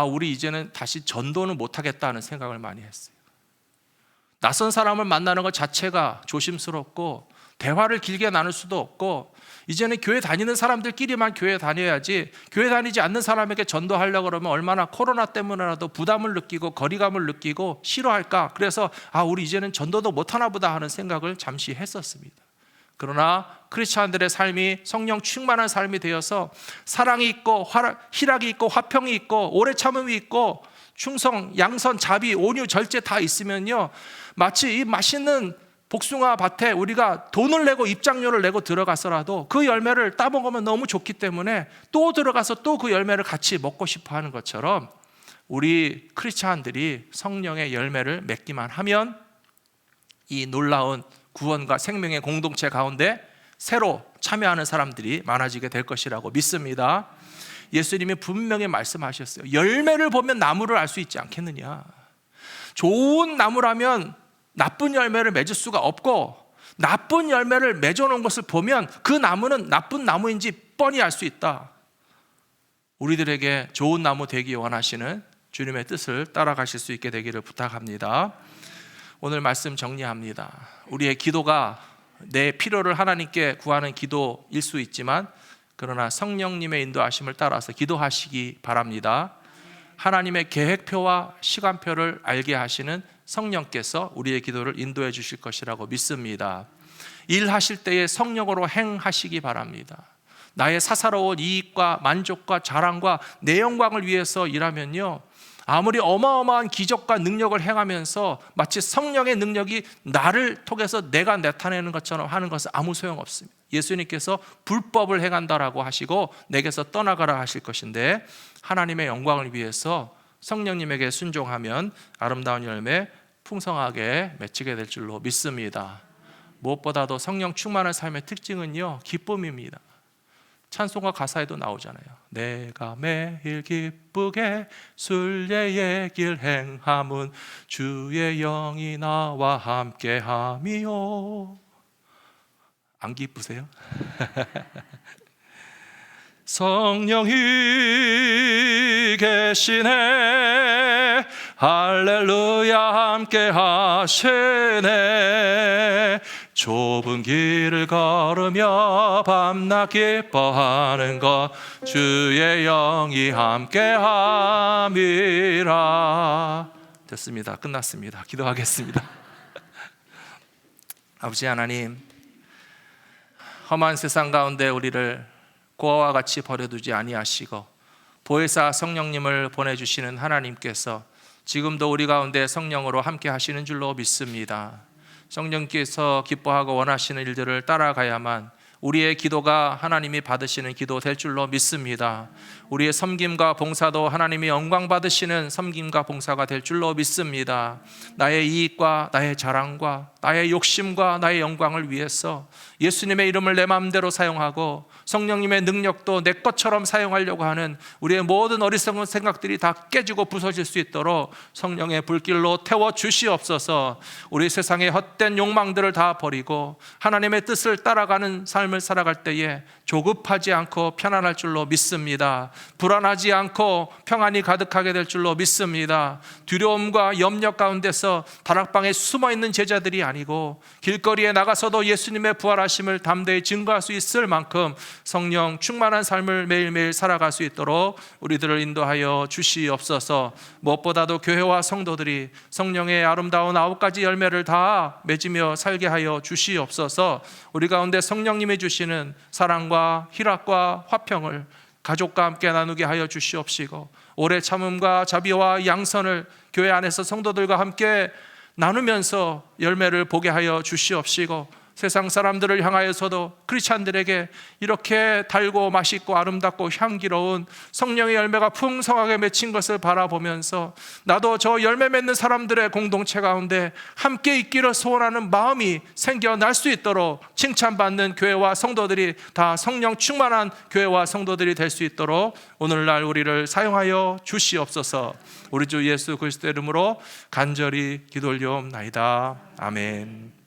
우리 이제는 다시 전도는 못하겠다는 생각을 많이 했어요. 낯선 사람을 만나는 것 자체가 조심스럽고 대화를 길게 나눌 수도 없고, 이제는 교회 다니는 사람들끼리만 교회 다녀야지 교회 다니지 않는 사람에게 전도하려고 그러면 얼마나 코로나 때문에라도 부담을 느끼고 거리감을 느끼고 싫어할까. 그래서 우리 이제는 전도도 못하나 보다 하는 생각을 잠시 했었습니다. 그러나 크리스찬들의 삶이 성령 충만한 삶이 되어서 사랑이 있고 희락이 있고 화평이 있고 오래 참음이 있고 충성, 양선, 자비, 온유, 절제 다 있으면요, 마치 이 맛있는 복숭아 밭에 우리가 돈을 내고 입장료를 내고 들어가서라도 그 열매를 따먹으면 너무 좋기 때문에 또 들어가서 또 그 열매를 같이 먹고 싶어 하는 것처럼, 우리 크리스찬들이 성령의 열매를 맺기만 하면 이 놀라운 구원과 생명의 공동체 가운데 새로 참여하는 사람들이 많아지게 될 것이라고 믿습니다. 예수님이 분명히 말씀하셨어요. 열매를 보면 나무를 알 수 있지 않겠느냐. 좋은 나무라면 나쁜 열매를 맺을 수가 없고, 나쁜 열매를 맺어놓은 것을 보면 그 나무는 나쁜 나무인지 뻔히 알 수 있다. 우리들에게 좋은 나무 되기 원하시는 주님의 뜻을 따라가실 수 있게 되기를 부탁합니다. 오늘 말씀 정리합니다. 우리의 기도가 내 필요를 하나님께 구하는 기도일 수 있지만, 그러나 성령님의 인도하심을 따라서 기도하시기 바랍니다. 하나님의 계획표와 시간표를 알게 하시는 성령께서 우리의 기도를 인도해 주실 것이라고 믿습니다. 일하실 때에 성령으로 행하시기 바랍니다. 나의 사사로운 이익과 만족과 자랑과 내 영광을 위해서 일하면요, 아무리 어마어마한 기적과 능력을 행하면서 마치 성령의 능력이 나를 통해서 내가 나타내는 것처럼 하는 것은 아무 소용없습니다. 예수님께서 불법을 행한다라고 하시고 내게서 떠나가라 하실 것인데, 하나님의 영광을 위해서 성령님에게 순종하면 아름다운 열매 풍성하게 맺히게 될 줄로 믿습니다. 무엇보다도 성령 충만한 삶의 특징은요, 기쁨입니다. 찬송가 가사에도 나오잖아요. 내가 매일 기쁘게 순례의 길 행함은 주의 영이 나와 함께함이요. 안 기쁘세요? 성령이 계시네, 할렐루야 함께 하시네, 좁은 길을 걸으며 밤낮 기뻐하는 것 주의 영이 함께함이라. 됐습니다. 끝났습니다. 기도하겠습니다. 아버지 하나님, 험한 세상 가운데 우리를 고아와 같이 버려두지 아니하시고 보혜사 성령님을 보내주시는 하나님께서 지금도 우리 가운데 성령으로 함께 하시는 줄로 믿습니다. 성령께서 기뻐하고 원하시는 일들을 따라가야만 우리의 기도가 하나님이 받으시는 기도 될 줄로 믿습니다. 우리의 섬김과 봉사도 하나님이 영광 받으시는 섬김과 봉사가 될 줄로 믿습니다. 나의 이익과 나의 자랑과 나의 욕심과 나의 영광을 위해서 예수님의 이름을 내 마음대로 사용하고 성령님의 능력도 내 것처럼 사용하려고 하는 우리의 모든 어리석은 생각들이 다 깨지고 부서질 수 있도록 성령의 불길로 태워 주시옵소서. 우리 세상의 헛된 욕망들을 다 버리고 하나님의 뜻을 따라가는 삶을 살아갈 때에 조급하지 않고 편안할 줄로 믿습니다. 불안하지 않고 평안이 가득하게 될 줄로 믿습니다. 두려움과 염려 가운데서 다락방에 숨어있는 제자들이 아니고 길거리에 나가서도 예수님의 부활하심을 담대히 증거할 수 있을 만큼 성령 충만한 삶을 매일매일 살아갈 수 있도록 우리들을 인도하여 주시옵소서. 무엇보다도 교회와 성도들이 성령의 아름다운 9가지 열매를 다 맺으며 살게 하여 주시옵소서. 우리 가운데 성령님이 주시는 사랑과 희락과 화평을 가족과 함께 나누게 하여 주시옵시고 오래 참음과 자비와 양선을 교회 안에서 성도들과 함께 나누면서 열매를 보게 하여 주시옵시고 세상 사람들을 향하여서도 크리스찬들에게 이렇게 달고 맛있고 아름답고 향기로운 성령의 열매가 풍성하게 맺힌 것을 바라보면서 나도 저 열매 맺는 사람들의 공동체 가운데 함께 있기를 소원하는 마음이 생겨날 수 있도록 칭찬받는 교회와 성도들이 다 성령 충만한 교회와 성도들이 될 수 있도록 오늘날 우리를 사용하여 주시옵소서. 우리 주 예수 그리스도의 이름으로 간절히 기도 올리옵나이다. 아멘.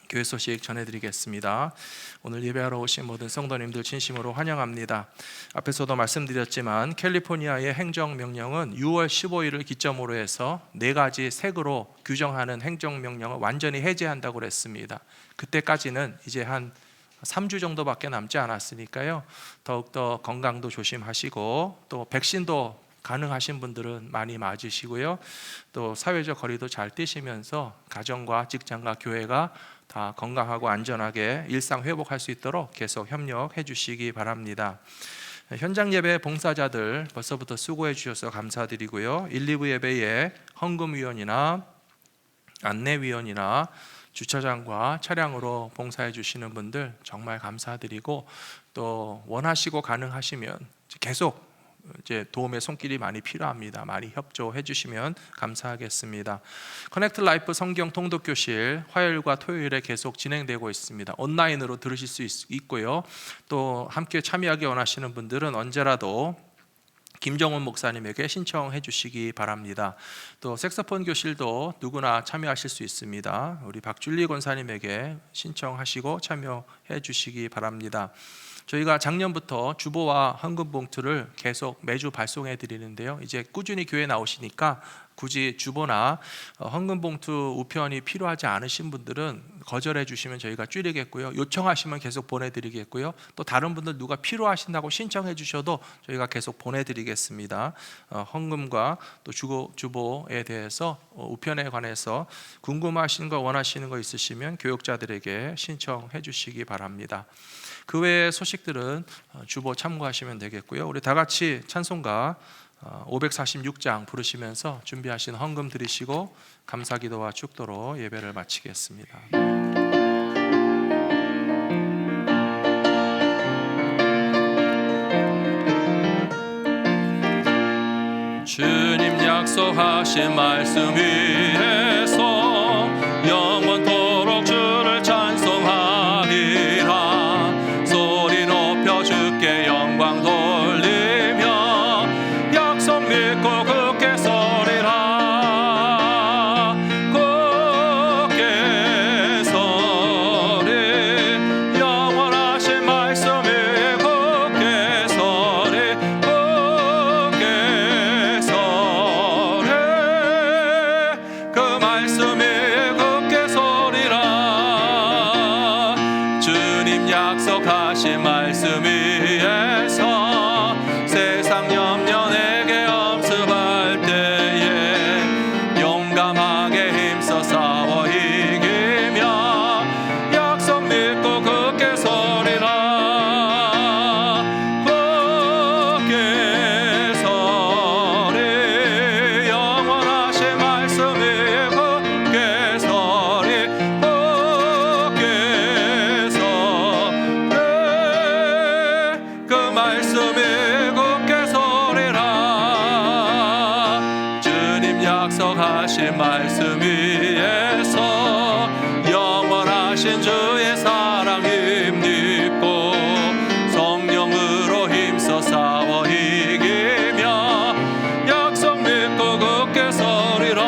교회 소식 전해드리겠습니다. 오늘 예배하러 오신 모든 성도님들 진심으로 환영합니다. 앞에서도 말씀드렸지만 캘리포니아의 행정명령은 6월 15일을 기점으로 해서 4가지 색으로 규정하는 행정명령을 완전히 해제한다고 그랬습니다. 그때까지는 이제 한 3주 정도밖에 남지 않았으니까요. 더욱더 건강도 조심하시고 또 백신도 가능하신 분들은 많이 맞으시고요. 또 사회적 거리도 잘 떼시면서 가정과 직장과 교회가 다 건강하고 안전하게 일상 회복할 수 있도록 계속 협력해 주시기 바랍니다. 현장 예배 봉사자들 벌써부터 수고해 주셔서 감사드리고요. 1, 2부 예배에 헌금위원이나 안내위원이나 주차장과 차량으로 봉사해 주시는 분들 정말 감사드리고 또 원하시고 가능하시면 계속 이제 도움의 손길이 많이 필요합니다. 많이 협조해 주시면 감사하겠습니다. 커넥트 라이프 성경 통독 교실 화요일과 토요일에 계속 진행되고 있습니다. 온라인으로 들으실 수 있고요. 또 함께 참여하기 원하시는 분들은 언제라도 김정훈 목사님에게 신청해 주시기 바랍니다. 또 색소폰 교실도 누구나 참여하실 수 있습니다. 우리 박준리 권사님에게 신청하시고 참여해 주시기 바랍니다. 저희가 작년부터 주보와 헌금 봉투를 계속 매주 발송해 드리는데요. 이제 꾸준히 교회 나오시니까 굳이 주보나 헌금 봉투 우편이 필요하지 않으신 분들은 거절해 주시면 저희가 줄이겠고요. 요청하시면 계속 보내드리겠고요. 또 다른 분들 누가 필요하신다고 신청해 주셔도 저희가 계속 보내드리겠습니다. 헌금과 또 주보에 대해서 우편에 관해서 궁금하신 거 원하시는 거 있으시면 교육자들에게 신청해 주시기 바랍니다. 그 외의 소식들은 주보 참고하시면 되겠고요. 우리 다 같이 찬송가 546장 부르시면서 준비하신 헌금 드리시고 감사기도와 축도로 예배를 마치겠습니다. 주님 약속하신 말씀 위에서 영원토록 주를 찬송하리라. 소리 높여 주께 영광 돌리며 약속 믿고 굳게 서리라. 굳게 서리 영원하신 말씀 위에 굳게 서리 굳게 서리 그 말씀 약속하신 말씀 위에서 영원하신 주의 사랑 힘입고 성령으로 힘써 싸워 이기며 약속 믿고 굳게 서리라.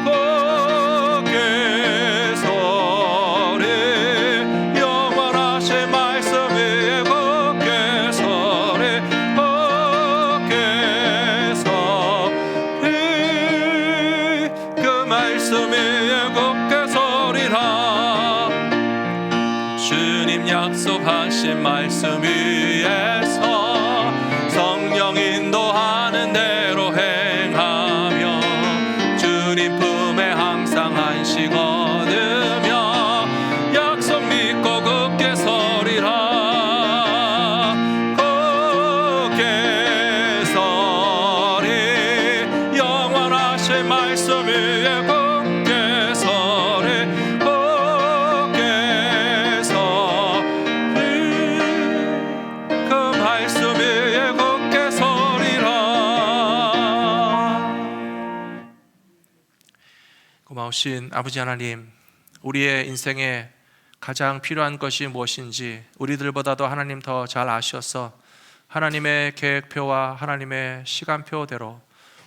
굳게 서리 영원하신 말씀 위에 굳게 서리 굳게 서리 그 말씀 위에 굳게 서리라. 주님 약속하신 말씀 위에서 성령 인도하는 대로 행하며 주님 품에 항상 안식 얻으며 약속 믿고 굳게 서리라. 굳게 서리 영원하신 말씀 위에 굳게 서리 굳게 서리 그 말씀 위에 굳게 서리라. 고마우신 아버지 하나님, 우리의 인생에 가장 필요한 것이 무엇인지 우리들보다도 하나님 더 잘 아셔서 하나님의 계획표와 하나님의 시간표대로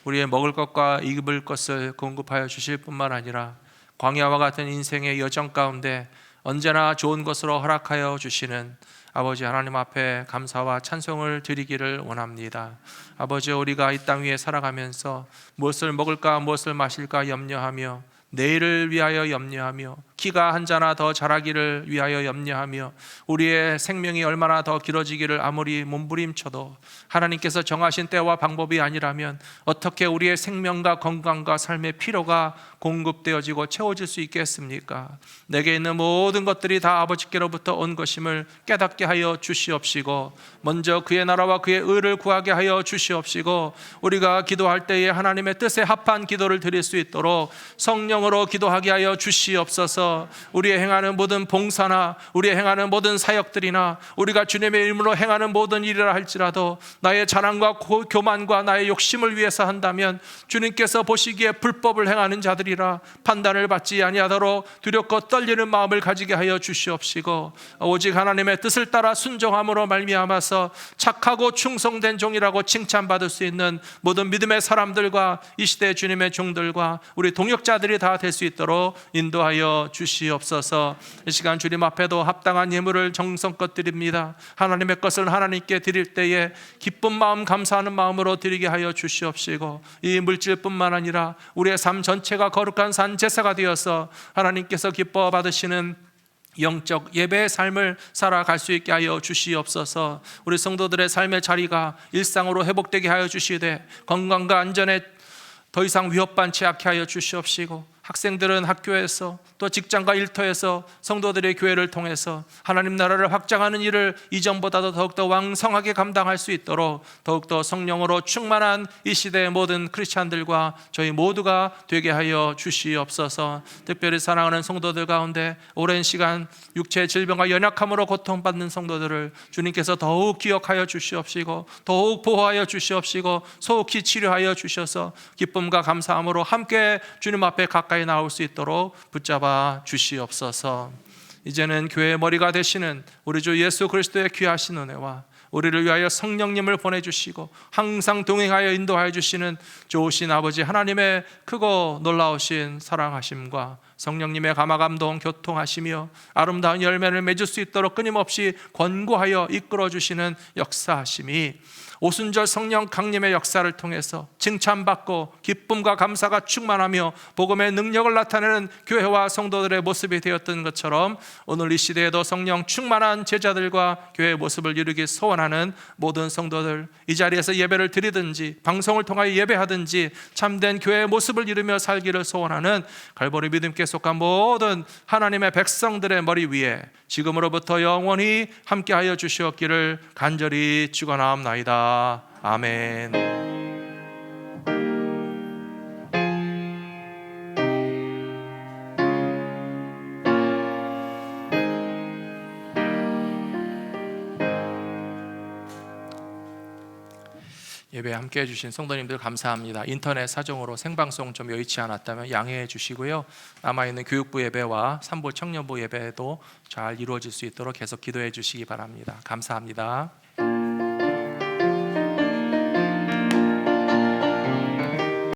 우리의 먹을 것과 입을 것을 공급하여 주실 뿐만 아니라 광야와 같은 인생의 여정 가운데 언제나 좋은 것으로 허락하여 주시는 아버지 하나님 앞에 감사와 찬송을 드리기를 원합니다. 아버지, 우리가 이 땅 위에 살아가면서 무엇을 먹을까 무엇을 마실까 염려하며 내일을 위하여 염려하며 키가 한 자나 더 자라기를 위하여 염려하며 우리의 생명이 얼마나 더 길어지기를 아무리 몸부림쳐도 하나님께서 정하신 때와 방법이 아니라면 어떻게 우리의 생명과 건강과 삶의 필요가 공급되어지고 채워질 수 있겠습니까? 내게 있는 모든 것들이 다 아버지께로부터 온 것임을 깨닫게 하여 주시옵시고 먼저 그의 나라와 그의 의를 구하게 하여 주시옵시고 우리가 기도할 때에 하나님의 뜻에 합한 기도를 드릴 수 있도록 성령으로 기도하게 하여 주시옵소서. 우리의 행하는 모든 봉사나 우리의 행하는 모든 사역들이나 우리가 주님의 이름으로 행하는 모든 일이라 할지라도 나의 자랑과 교만과 나의 욕심을 위해서 한다면 주님께서 보시기에 불법을 행하는 자들이라 판단을 받지 아니하도록 두렵고 떨리는 마음을 가지게 하여 주시옵시고 오직 하나님의 뜻을 따라 순종함으로 말미암아서 착하고 충성된 종이라고 칭찬받을 수 있는 모든 믿음의 사람들과 이 시대 주님의 종들과 우리 동역자들이 다 될 수 있도록 인도하여 주시옵소서. 이 시간 주님 앞에도 합당한 예물을 정성껏 드립니다. 하나님의 것을 하나님께 드릴 때에 기쁜 마음 감사하는 마음으로 드리게 하여 주시옵시고 이 물질뿐만 아니라 우리의 삶 전체가 거룩한 산 제사가 되어서 하나님께서 기뻐 받으시는 영적 예배의 삶을 살아갈 수 있게 하여 주시옵소서. 우리 성도들의 삶의 자리가 일상으로 회복되게 하여 주시되 건강과 안전에 더 이상 위협받지 않게 하여 주시옵시고 학생들은 학교에서 또 직장과 일터에서 성도들의 교회를 통해서 하나님 나라를 확장하는 일을 이전보다도 더욱더 왕성하게 감당할 수 있도록 더욱더 성령으로 충만한 이 시대의 모든 크리스찬들과 저희 모두가 되게 하여 주시옵소서. 특별히 사랑하는 성도들 가운데 오랜 시간 육체의 질병과 연약함으로 고통받는 성도들을 주님께서 더욱 기억하여 주시옵시고 더욱 보호하여 주시옵시고 속히 치료하여 주셔서 기쁨과 감사함으로 함께 주님 앞에 가까이 나올 수 있도록 붙잡아 주시옵소서. 이제는 교회의 머리가 되시는 우리 주 예수 그리스도의 귀하신 은혜와 우리를 위하여 성령님을 보내주시고 항상 동행하여 인도하여 주시는 좋으신 아버지 하나님의 크고 놀라우신 사랑하심과 성령님의 감화감동 교통하시며 아름다운 열매를 맺을 수 있도록 끊임없이 권고하여 이끌어 주시는 역사하심이 오순절 성령 강림의 역사를 통해서 칭찬받고 기쁨과 감사가 충만하며 복음의 능력을 나타내는 교회와 성도들의 모습이 되었던 것처럼 오늘 이 시대에도 성령 충만한 제자들과 교회의 모습을 이루기 소원하는 모든 성도들, 이 자리에서 예배를 드리든지 방송을 통하여 예배하든지 참된 교회의 모습을 이루며 살기를 소원하는 갈보리 믿음께 속한 모든 하나님의 백성들의 머리 위에 지금으로부터 영원히 함께하여 주시옵기를 간절히 축원하옵나이다. 아멘. 예배 함께 해주신 성도님들 감사합니다. 인터넷 사정으로 생방송 좀 여의치 않았다면 양해해 주시고요. 남아있는 교육부 예배와 삼부 청년부 예배도 잘 이루어질 수 있도록 계속 기도해 주시기 바랍니다. 감사합니다.